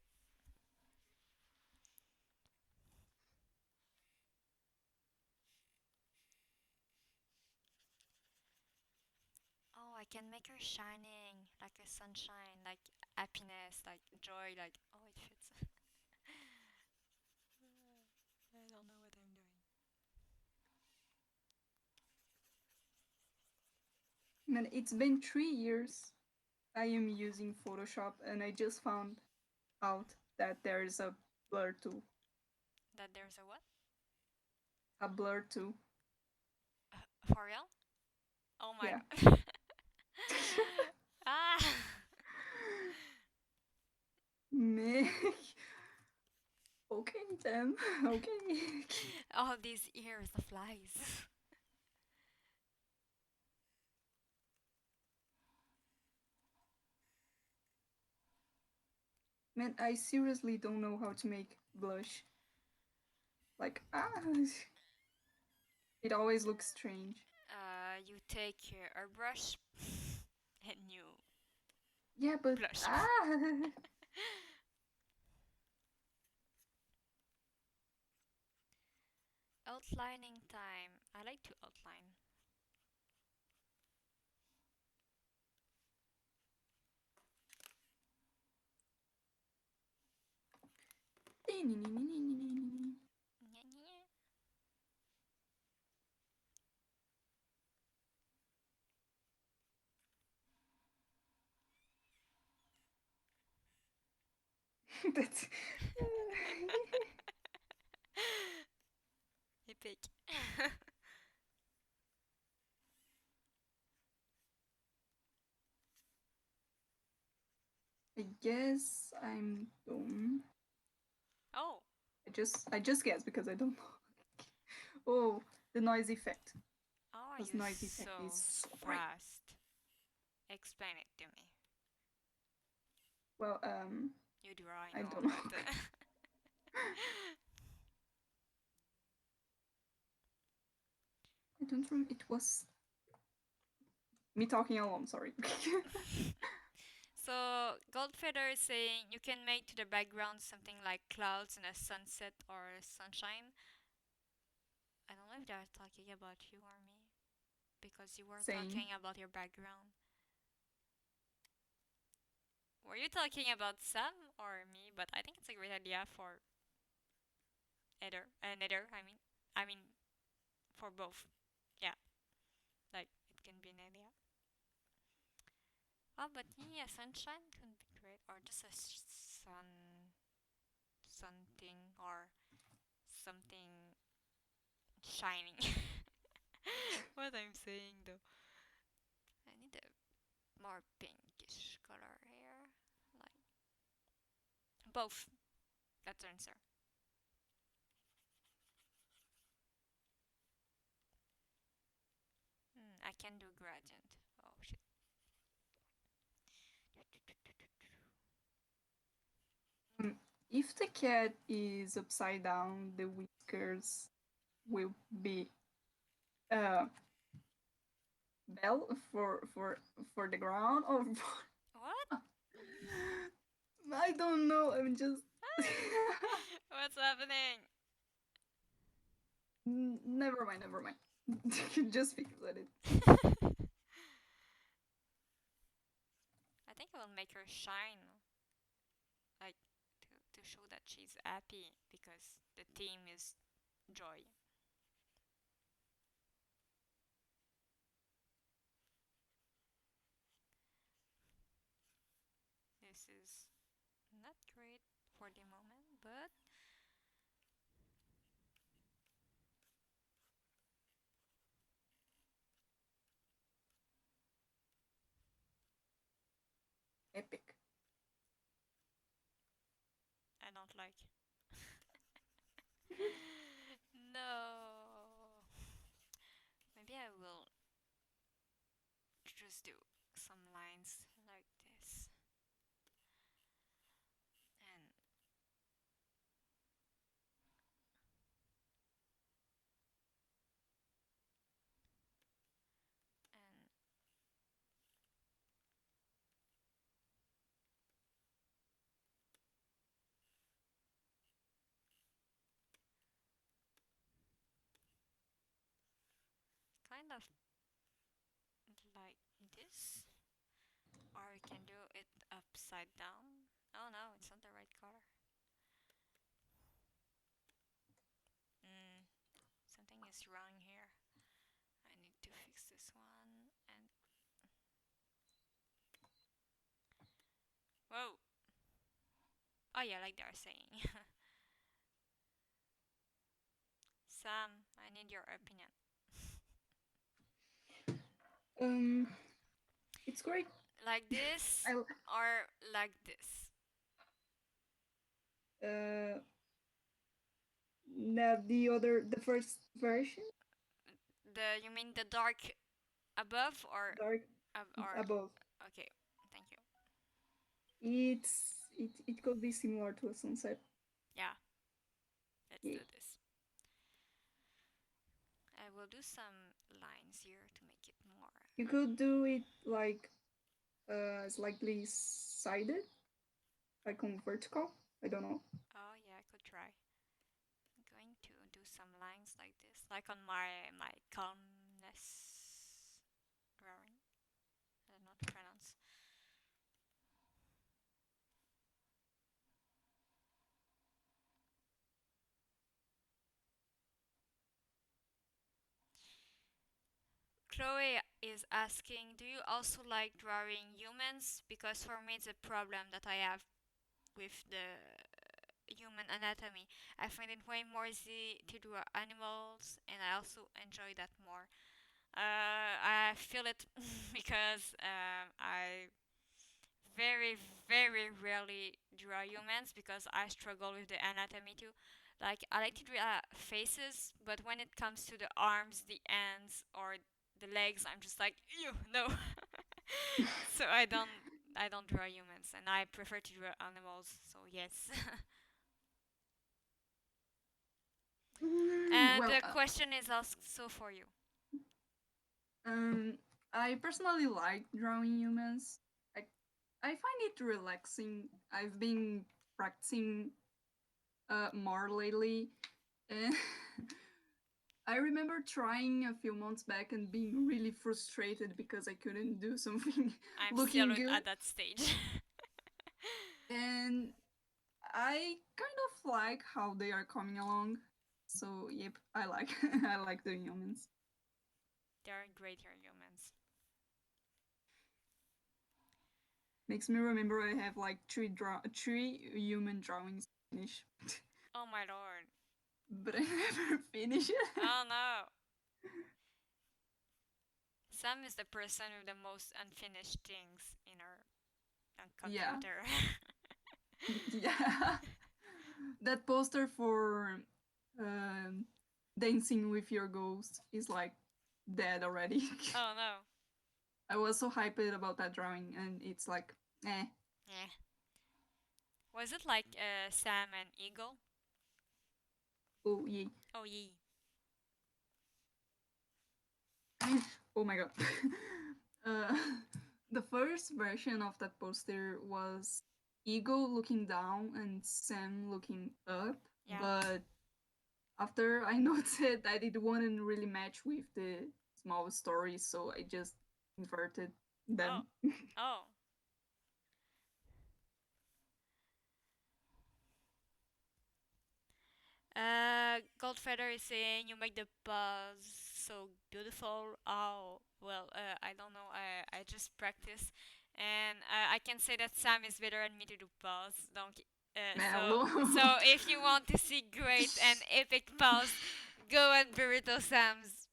Oh, I can make her shining like a sunshine, like happiness, like joy, like oh, it fits. I don't know what I'm doing. Man, it's been 3 years I am using Photoshop, and I just found out that there's a blur tool. That there's a what? A blur tool. For real? Oh my Yeah. god. Ah! Me. Okay, Tim. Okay. All these ears of lies. Man, I seriously don't know how to make blush. Like, it always looks strange. You take your airbrush and you Yeah, but blush. Outlining time. I like to outline. That's. Epic. I guess I'm done. Oh, I just guess because I don't know. Oh, the noise effect. how are Because you noise effect so is so great. fast? Explain it to me. Well, You do, I I know, don't know. but I don't remember. It was me talking alone. Sorry. so Goldfeather is saying you can make to the background something like clouds and a sunset or sunshine. I don't know if they're talking about you or me because you were Same. talking about your background. Were you talking about Sam or me? But I think it's a great idea for either. I mean for both. Yeah, like it can be an idea. Oh, but yeah, sunshine could be great, or just a something or something shining. What I'm saying though, I need a more pinkish color here, like both. That's the answer. I can do gradient. Oh shit. Mm. If the cat is upside down, the whiskers will be uh bell for the ground or What? I don't know. I'm just What's happening? never mind. Never mind. Just fix it. I think I will make her shine, like to show that she's happy because the theme is joy. This is not great for the moment, but Epic. I don't like. No. Maybe I will just do some lines like this. And and kind of like this. Or we can do it upside down. Oh no, it's not the right color. Mm, something is wrong here. I need to fix this one. And whoa. Oh yeah, like they're saying. Sam, I need your opinion. Um, it's great. Like this I or like this? the first version, The you mean the dark above or dark or above. okay, thank you. It could be similar to a sunset. Yeah, let's Yeah. do this. I will do some lines here to make it more. You could do it like slightly sided, like on vertical. I don't know. Oh yeah, I could try. I'm going to do some lines like this, like on my calmness drawing. I don't know how to pronounce. Chloe is asking, do you also like drawing humans? Because for me, it's a problem that I have with the human anatomy. I find it way more easy to draw animals, and I also enjoy that more. I feel it because I very, very rarely draw humans because I struggle with the anatomy too. Like, I like to draw faces, but when it comes to the arms, the hands, or the legs, I'm just like, ew, no. So I don't draw humans, and I prefer to draw animals. So yes. And Well, the question is also for you. um, I personally like drawing humans. I I find it relaxing. I've been practicing more lately, and I remember trying a few months back and being really frustrated because I couldn't do something I'm still looking good. at that stage. And I kind of like how they are coming along. So yep, I like I like doing humans. They're great humans. Makes me remember I have like three human drawings finished, Oh my lord. but I never finish it. Oh no. Sam is the person with the most unfinished things in our Yeah, computer. yeah. That poster for um, dancing with your ghost is like dead already. Oh no. I was so hyped about that drawing, and it's like, eh. Yeah. Was it like Sam and Eagle? Oh yeah. Oh, yeah. Oh my god. uh, the first version of that poster was Eagle looking down and Sam looking up, Yeah. but after I noticed that it wouldn't really match with the small story, so I just inverted Oh. them. Oh. Goldfeather is saying you make the buzz so beautiful. Oh, well, I don't know. I just practice, and I can say that Sam is better than me to do buzz. Donc, Hello. so if you want to see great and epic buzz, go and Burrito Sam's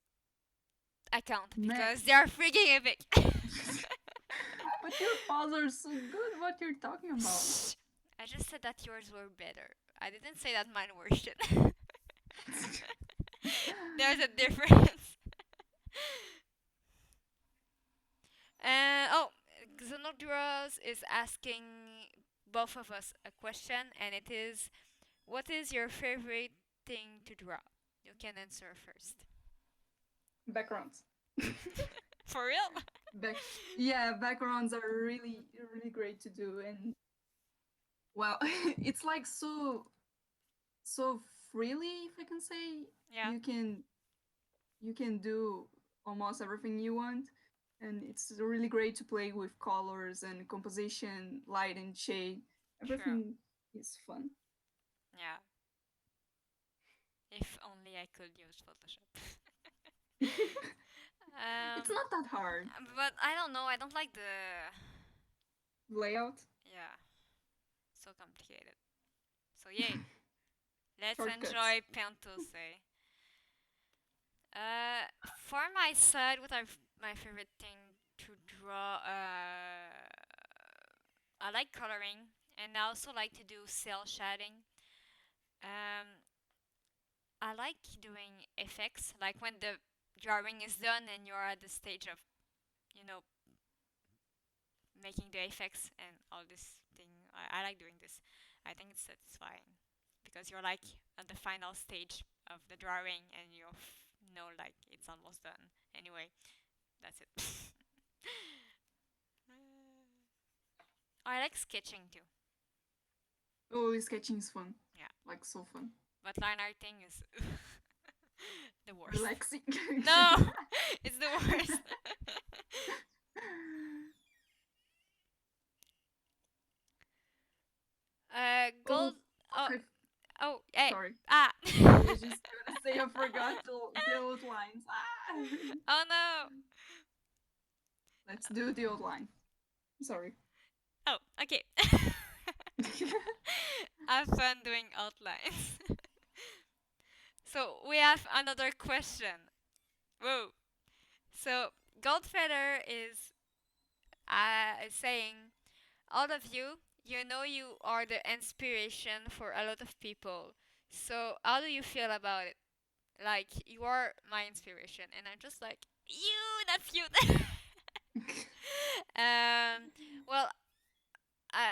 account Man. because they are freaking epic. But your paws are so good. What you're talking about? Shh. I just said that yours were better. I didn't say that mine were shit. There's a difference. Oh, Xenodras is asking both of us a question, and it is, what is your favorite thing to draw? You can answer first. Backgrounds. For real? Back yeah, backgrounds are really great to do, and well, it's like so freely, if I can say. Yeah, You can you can do almost everything you want, and it's really great to play with colors and composition, light and shade. true. Everything is fun. Yeah, if only I could use Photoshop. It's um, not that hard. but I don't know. I don't like the. Layout, Yeah, so complicated. So yay, let's shortcuts. enjoy Pentose. For my side, what are my favorite thing to draw? I like coloring, and I also like to do cell shading. Um, I like doing effects, like when the drawing is done and you're at the stage of, you know, making the effects and all this thing. I like doing this. I think it's satisfying because you're like at the final stage of the drawing and you know like it's almost done. Anyway, that's it. I like sketching too. Oh, sketching is fun. Yeah, Like so fun. but line arting is the worst. Relaxing. No, it's the worst. Oh, Gold. Oh, I oh, hey, sorry. ah. I was just gonna say I forgot the old lines. Ah! Oh no. Let's do the old line. Sorry. Oh, okay. Have fun doing outlines. So we have another question. Whoa. So Goldfeather is saying, all of you, you know you are the inspiration for a lot of people. So how do you feel about it? Like you are my inspiration, and I'm just like you. That's cute. um. Well, I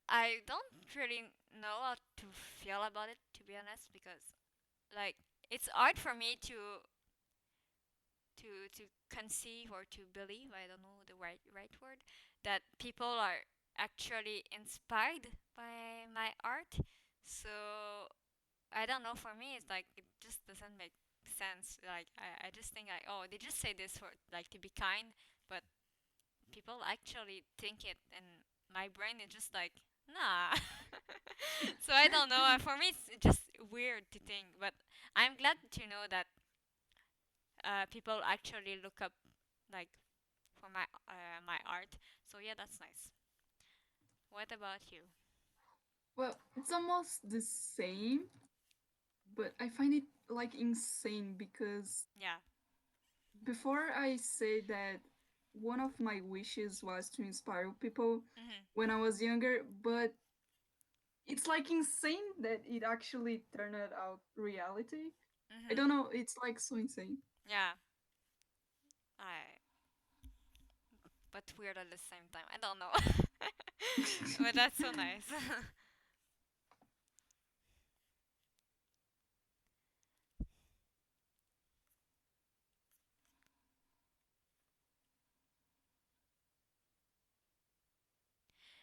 I don't really know how to feel about it, to be honest, because like it's hard for me to conceive or to believe, I don't know the right word, that people are actually inspired by my art. So I don't know, for me it's like it just doesn't make sense. Like I just think like, oh, they just say this for like to be kind, but people actually think it, and my brain is just like, nah. So I don't know, for me it's just weird to think, but I'm glad to know that people actually look up like for my art. So yeah, that's nice. What about you? Well, it's almost the same, but I find it like insane because Yeah. before I say that one of my wishes was to inspire people Mhm. when I was younger, but it's like insane that it actually turned out reality. I Mhm. don't know, it's like so insane. Yeah. I but weird at the same time. I don't know. But that's so nice.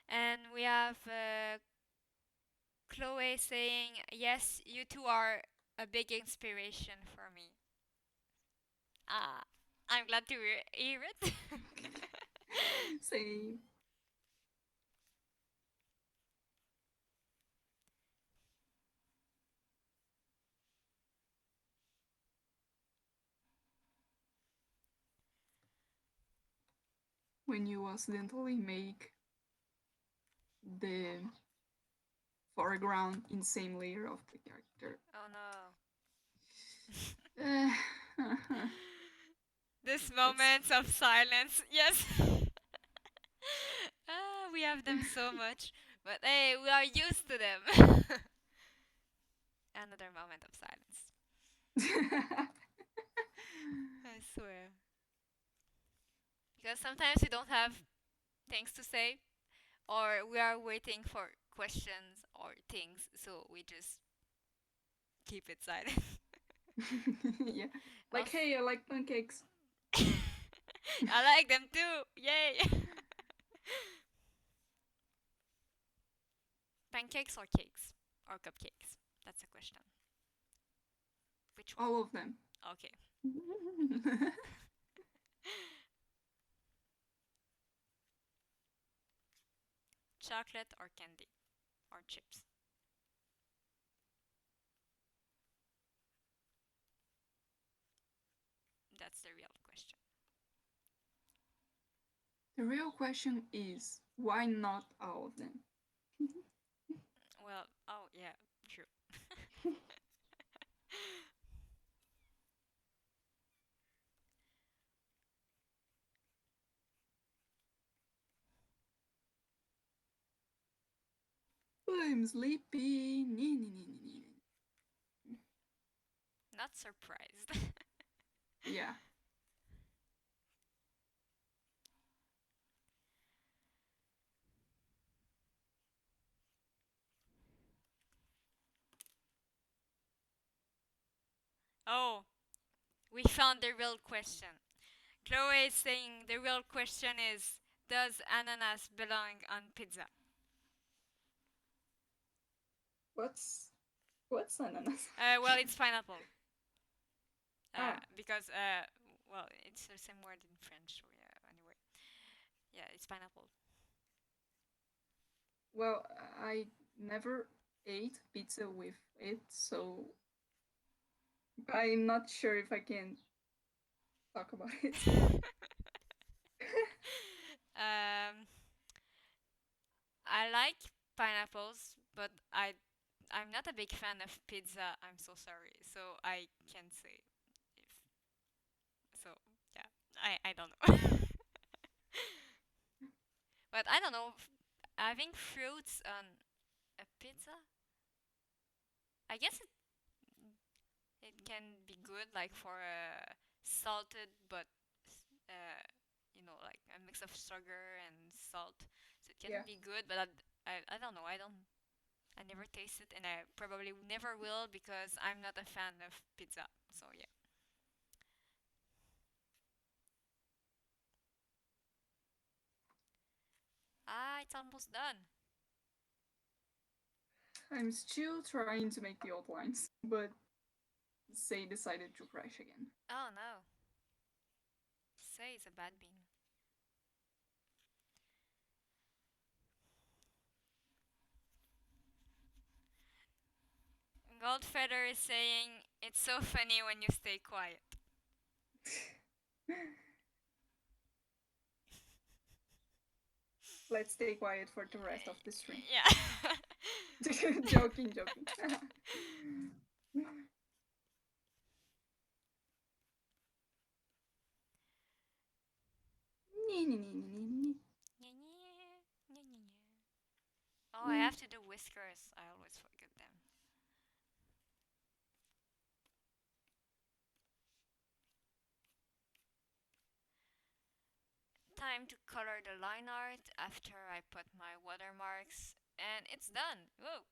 And we have Chloe saying, yes, you two are a big inspiration for me. Ah, I'm glad to hear it. Say, when you accidentally make the foreground in same layer of the character. Oh no. Uh, This it's moments of silence, yes. Ah, we have them so much, but hey, we are used to them. Another moment of silence. I swear. Because sometimes we don't have things to say, or we are waiting for questions or things, so we just keep it silent. yeah. Like, Also, hey, I like pancakes. I like them too. Yay! Pancakes or cakes or cupcakes? That's a question. Which one? All of them. Okay. Chocolate or candy or chips? That's the real question. The real question is why not all of them? Well, oh yeah, true. I'm sleepy. Not surprised. Yeah. Oh, we found the real question. Chloe is saying the real question is, does ananas belong on pizza? What's ananas? Well, it's pineapple. Ah, Because well, it's the same word in French. So yeah, anyway, yeah, it's pineapple. well, I never ate pizza with it, so I'm not sure if I can talk about it. um, I like pineapples, but I'm not a big fan of pizza. I'm so sorry. So I can't say if so. Yeah, I don't know. But I don't know. Having fruits on a pizza, I guess it can be good, like for a salted, but uh, like a mix of sugar and salt. So it can Yeah. be good, but I don't know. I never tasted, and I probably never will because I'm not a fan of pizza. So yeah. Ah, it's almost done. I'm still trying to make the outlines, but Say decided to crash again. Oh no. Say it's a bad bean. Goldfeather is saying it's so funny when you stay quiet. Let's stay quiet for the rest of the stream. Yeah. Joking, joking. Oh, I have to do whiskers. I always forget them. Time to color the line art after I put my watermarks, and it's done. Whoa!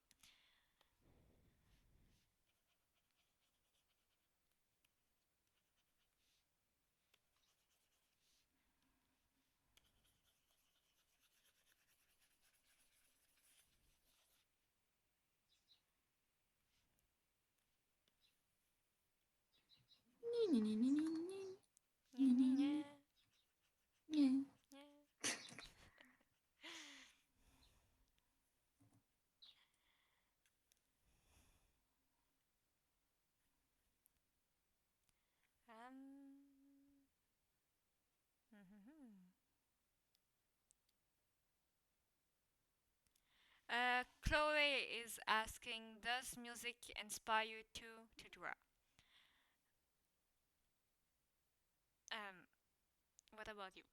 Chloe is asking, does music inspire you to draw? Um, what about you?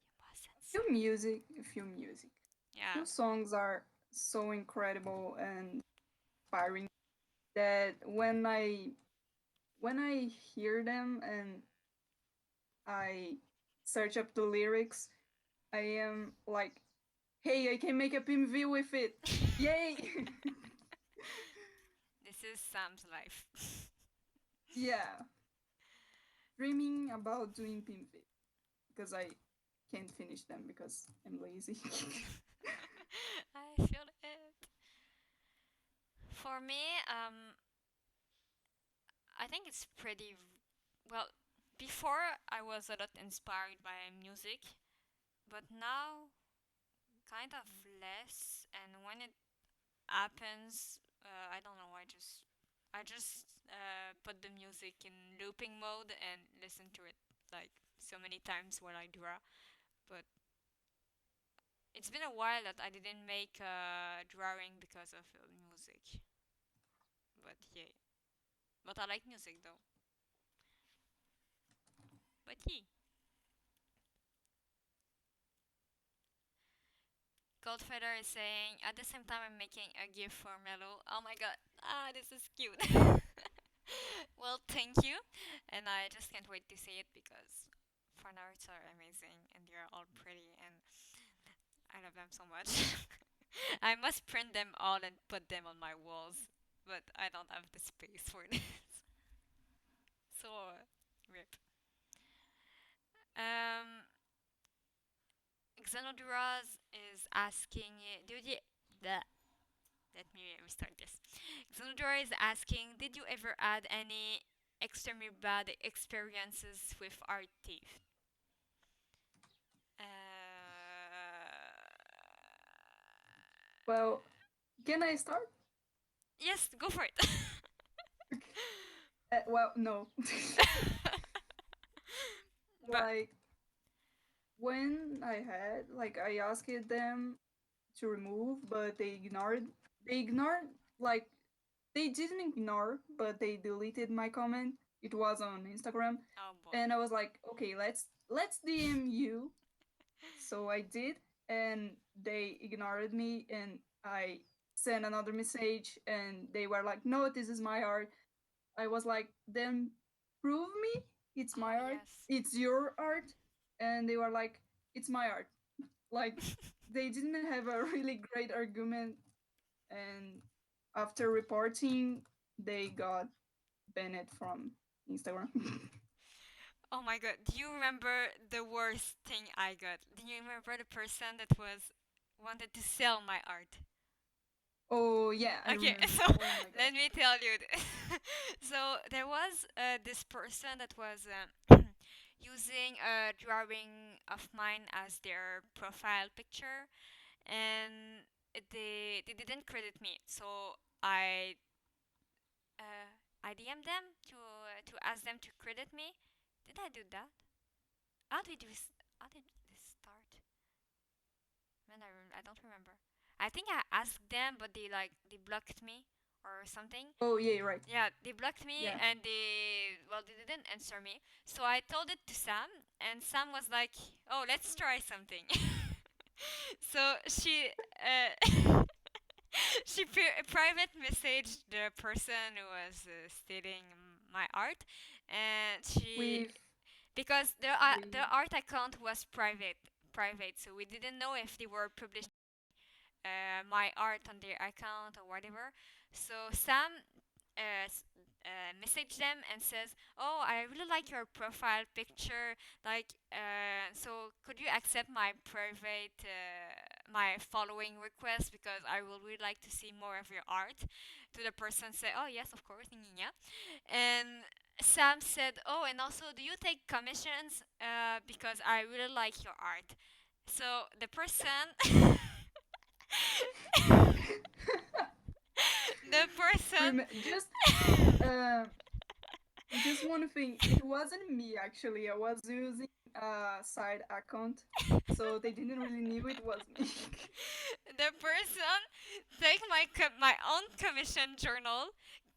You mustn't Few say. music, few music. Yeah. Few songs are so incredible and inspiring that when I hear them and I search up the lyrics, I am like, hey, I can make a PMV with it. Yay! This is Sam's life. Yeah, dreaming about doing PMV because I can't finish them because I'm lazy. I feel it. For me, I think it's pretty well. Before, I was a lot inspired by music, but now kind of less. And when it happens, I don't know. I just put the music in looping mode and listen to it like so many times while I draw. But it's been a while that I didn't make a drawing because of music. But yeah, but I like music though. But yeah, Goldfeather is saying at the same time I'm making a gift for Melo. Oh my god, this is cute. Well, thank you, and I just can't wait to see it because fan arts are amazing and they're all pretty and I love them so much. I must print them all and put them on my walls, but I don't have the space for this. So, rip. Um, Xenoduras is asking, the let me restart this. Xenodora is asking, did you ever had any extremely bad experiences with art thief? Well, can I start? Yes, go for it. Well, no. But Like when I asked them to remove, but they ignored. They ignored like they didn't ignore, but they deleted my comment. It was on Instagram, oh boy. and I was like, okay, let's DM you. So I did, and they ignored me, and I sent another message, and they were like, no, this is my art. I was like, then prove me it's Oh my art. yes. It's your art. And they were like, it's my art. Like they didn't have a really great argument, and after reporting, they got banned from Instagram. Oh my god. Do you remember the worst thing I got? Do you remember the person that was wanted to sell my art? Oh yeah, I Okay, remember. so Oh my god. let me tell you. So there was this person that was using a drawing of mine as their profile picture, and they didn't credit me. So uh, I DM'd them to ask them to credit me. Did I do that? How did this start? Man, I don't remember. I think I asked them, but they blocked me or something. Oh yeah, right. Yeah, they blocked me Yeah. and they didn't answer me. So I told it to Sam, and Sam was like, "Oh, let's try something." So private messaged the person who was stealing my art, and she With because with the art account was private, so we didn't know if they were publishing my art on their account or whatever. So Sam messaged them and says, "Oh, I really like your profile picture. Like, so could you accept my private my following request because I will really like to see more of your art. To the person say, oh yes, of course, yeah. And Sam said, oh, and also, do you take commissions? Because I really like your art. So the person, the person. Just uh, just one thing. It wasn't me actually. I was using a side account, so they didn't really knew it was me. The person take my own commission journal,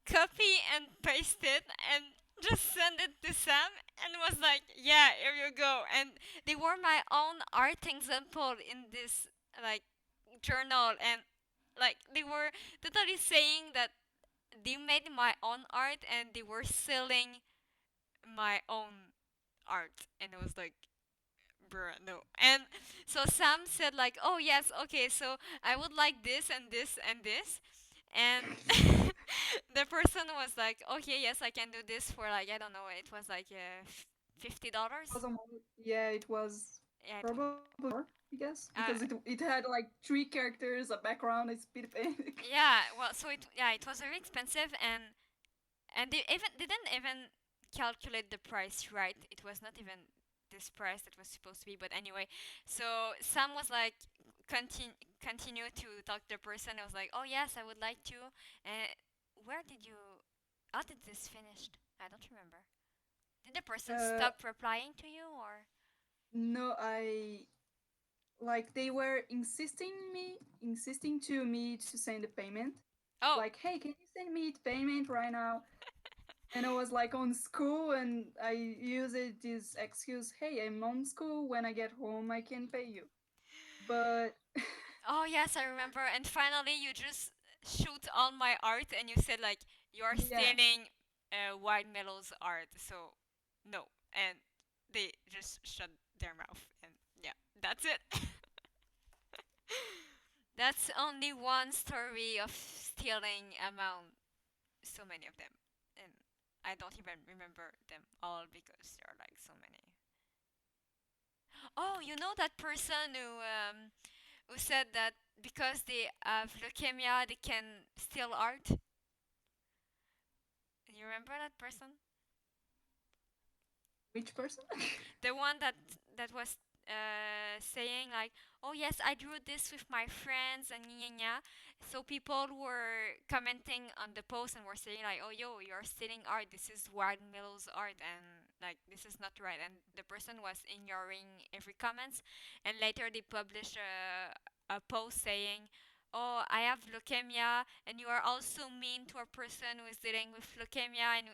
copy and paste it, and just send it to Sam, and was like, "Yeah, here you go." And they were my own art example in this like journal, and like they were totally saying that they made my own art and they were selling my own art, and it was like, bruh, no. And so Sam said like, oh yes, okay, so I would like this and this and this. And the person was like, okay, yes, I can do this for like, I don't know, it was like $50. Was a yeah, it was Yeah, it was. probably more, I guess, Uh, because it had like three characters, a background, a speed paint. yeah, well, so it was very expensive, and they didn't even calculate the price right. It was not even this price that was supposed to be. But anyway, so Sam was like, continue to talk to the person. I was like, oh yes, I would like to. And where did you? How did this finish? I don't remember. Did the person uh, stop replying to you or? no, I like they were insisting to me to send the payment. Oh. Like, hey, can you send me the payment right now? And I was like on school, and I used this excuse, hey, I'm on school. When I get home, I can pay you. But Oh yes, I remember. And finally, you just shoot all my art, and you said like you are yeah. stealing White Metal's art. So no, and they just shut their mouth. And yeah, that's it. That's only one story of stealing among so many of them, and I don't even remember them all because there are like so many. Oh, you know that person who said that because they have leukemia, they can steal art. You remember that person? Which person? The one that was saying like, "Oh yes, I drew this with my friends and nya nya." So people were commenting on the post and were saying like, "Oh yo, you're stealing art. This is Wild Mill's art, and like this is not right." And the person was ignoring every comments, and later they published a post saying, "Oh, I have leukemia, and you are also mean to a person who is dealing with leukemia," and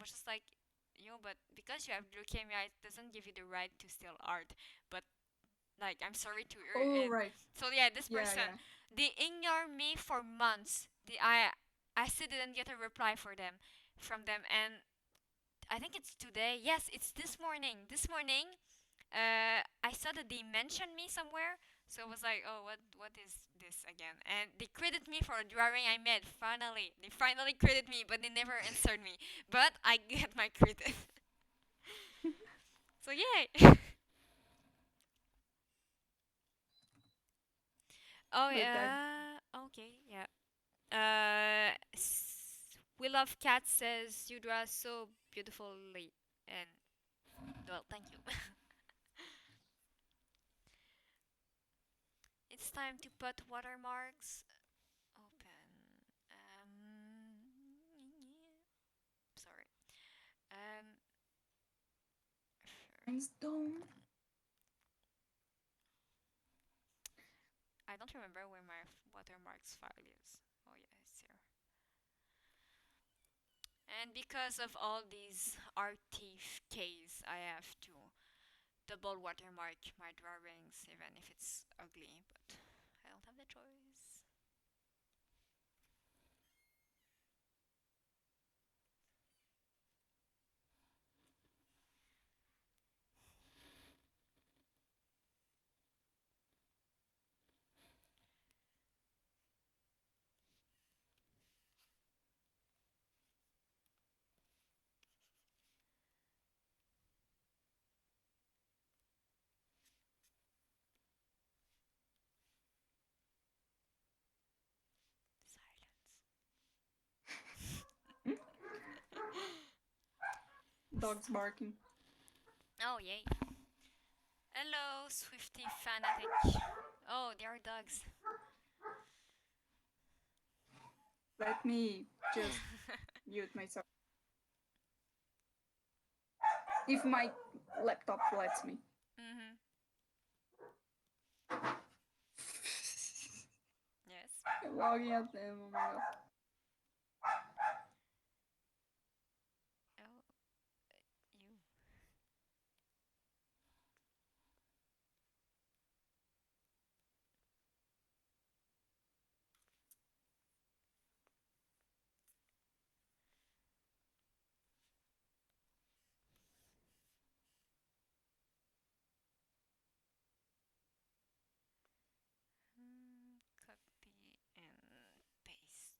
was just like, yo, but because you have leukemia, it doesn't give you the right to steal art. But like, I'm sorry to hear Oh, it. right. So yeah, this Yeah, person, yeah. they ignored me for months. I still didn't get a reply for them, from them, and I think it's today. Yes, it's this morning. This morning, I saw that they mentioned me somewhere. So I was like, oh, what is this again? And they credit me for a drawing I made. Finally, they finally credit me, but they never answered me. But I get my credit. So yay! Oh But that yeah. Okay. Yeah. We love cat says you draw so beautifully, and well, thank you. It's time to put watermarks. Open. Sorry. Um. rhinestone. I don't remember where my watermarks file is. Oh yeah, it's here. And because of all these RTFKs, I have to double watermark my drawings, even if it's ugly, but I don't have the choice. Dogs barking. Oh, yay. Hello, Swifty fanatic. Oh, they are dogs. Let me just mute myself. If my laptop lets me. Mm-hmm. Yes. I'm logging at them, oh my god. Oh, you. Copy and paste.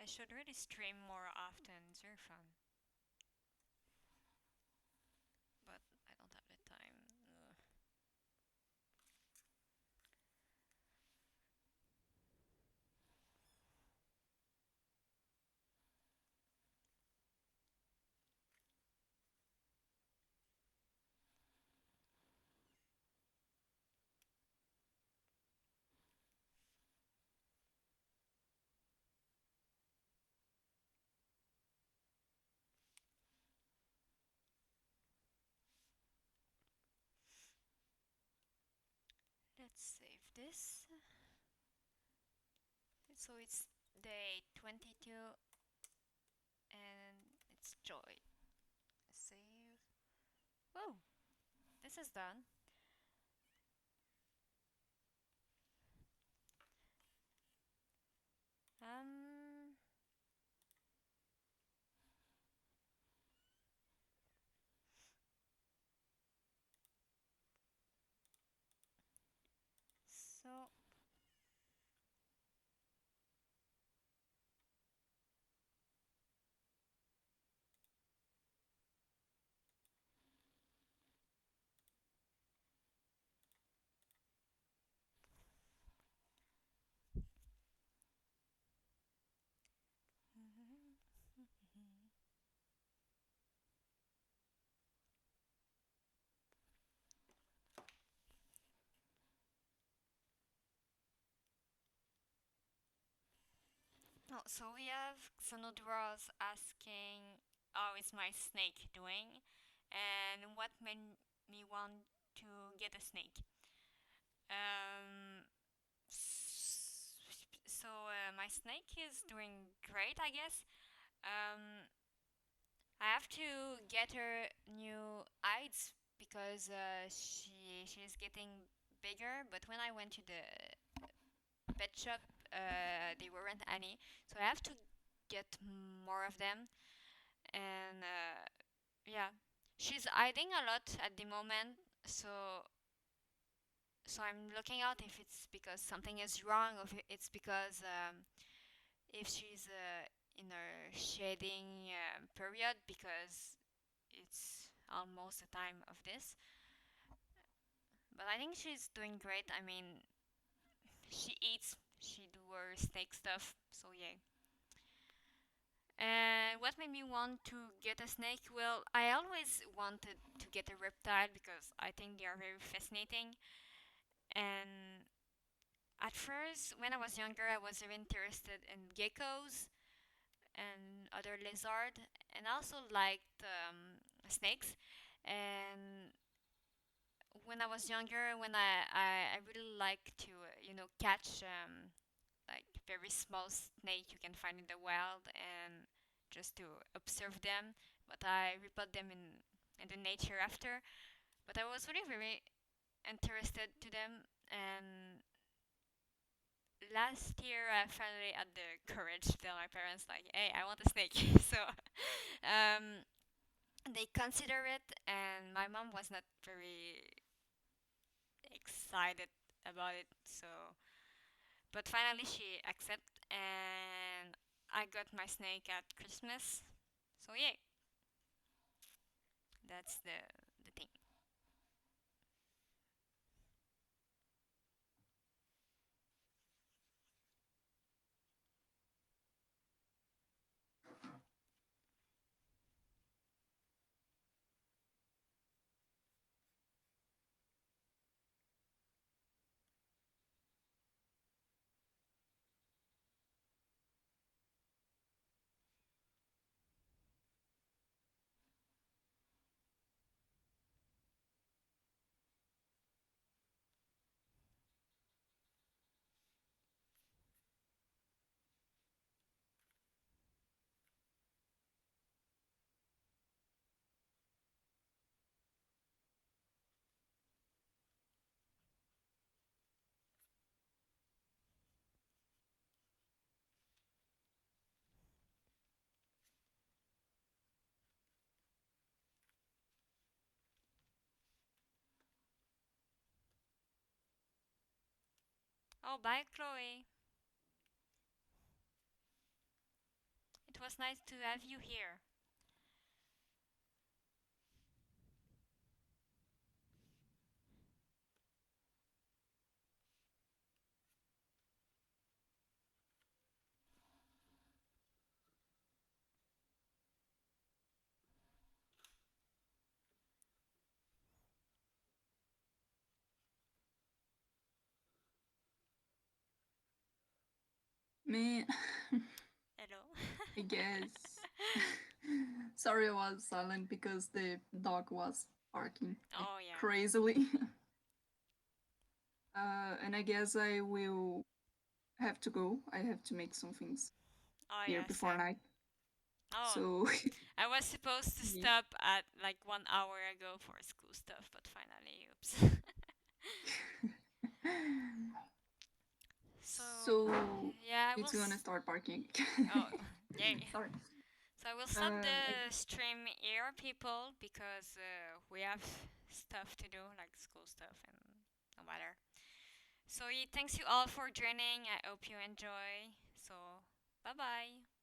I should really stream more often. It's very fun. But I don't have the time. Ugh. Let's save this. So it's day 22 and it's joy. Save. Oh, this is done. Um, so oh, so we have Xenodros asking, "How is my snake doing?" and what made me want to get a snake. Um, my snake is doing great, I guess. Um, I have to get her new hides because she's getting bigger. But when I went to the pet shop, they weren't any, so I have to get more of them. And yeah, she's hiding a lot at the moment, so I'm looking out if it's because something is wrong, or if it's because if she's in her shading period, because it's almost the time of this. But I think she's doing great. I mean, she eats, she do her steak stuff, so yeah. And what made me want to get a snake? Well, I always wanted to get a reptile because I think they are very fascinating. And at first, when I was younger, I was very interested in geckos and other lizard, and also liked snakes. And when I was younger, when I really like to catch like very small snake you can find in the wild and just to observe them. But I report them in the nature after. But I was really very interested to them, and last year I finally had the courage to tell my parents like, "Hey, I want a snake." So um, they consider it, and my mom was not very excited about it. So, but finally she accepted, and I got my snake at Christmas. So yeah, that's the thing. Oh, bye, Chloe. It was nice to have you here. Me, Hello. I guess. Sorry, I was silent because the dog was barking like Oh yeah. crazily. And I guess I will have to go. I have to make some things Oh here yeah, before Sam. night. Oh, So, I was supposed to yeah. stop at like 1 hour ago for school stuff, but finally, oops. So So yeah, I will. it's gonna start barking. Oh, yay! Sorry. So I will stop I the guess. stream here, people, because we have stuff to do, like school stuff, and no matter. So thanks you all for joining. I hope you enjoy. So bye bye.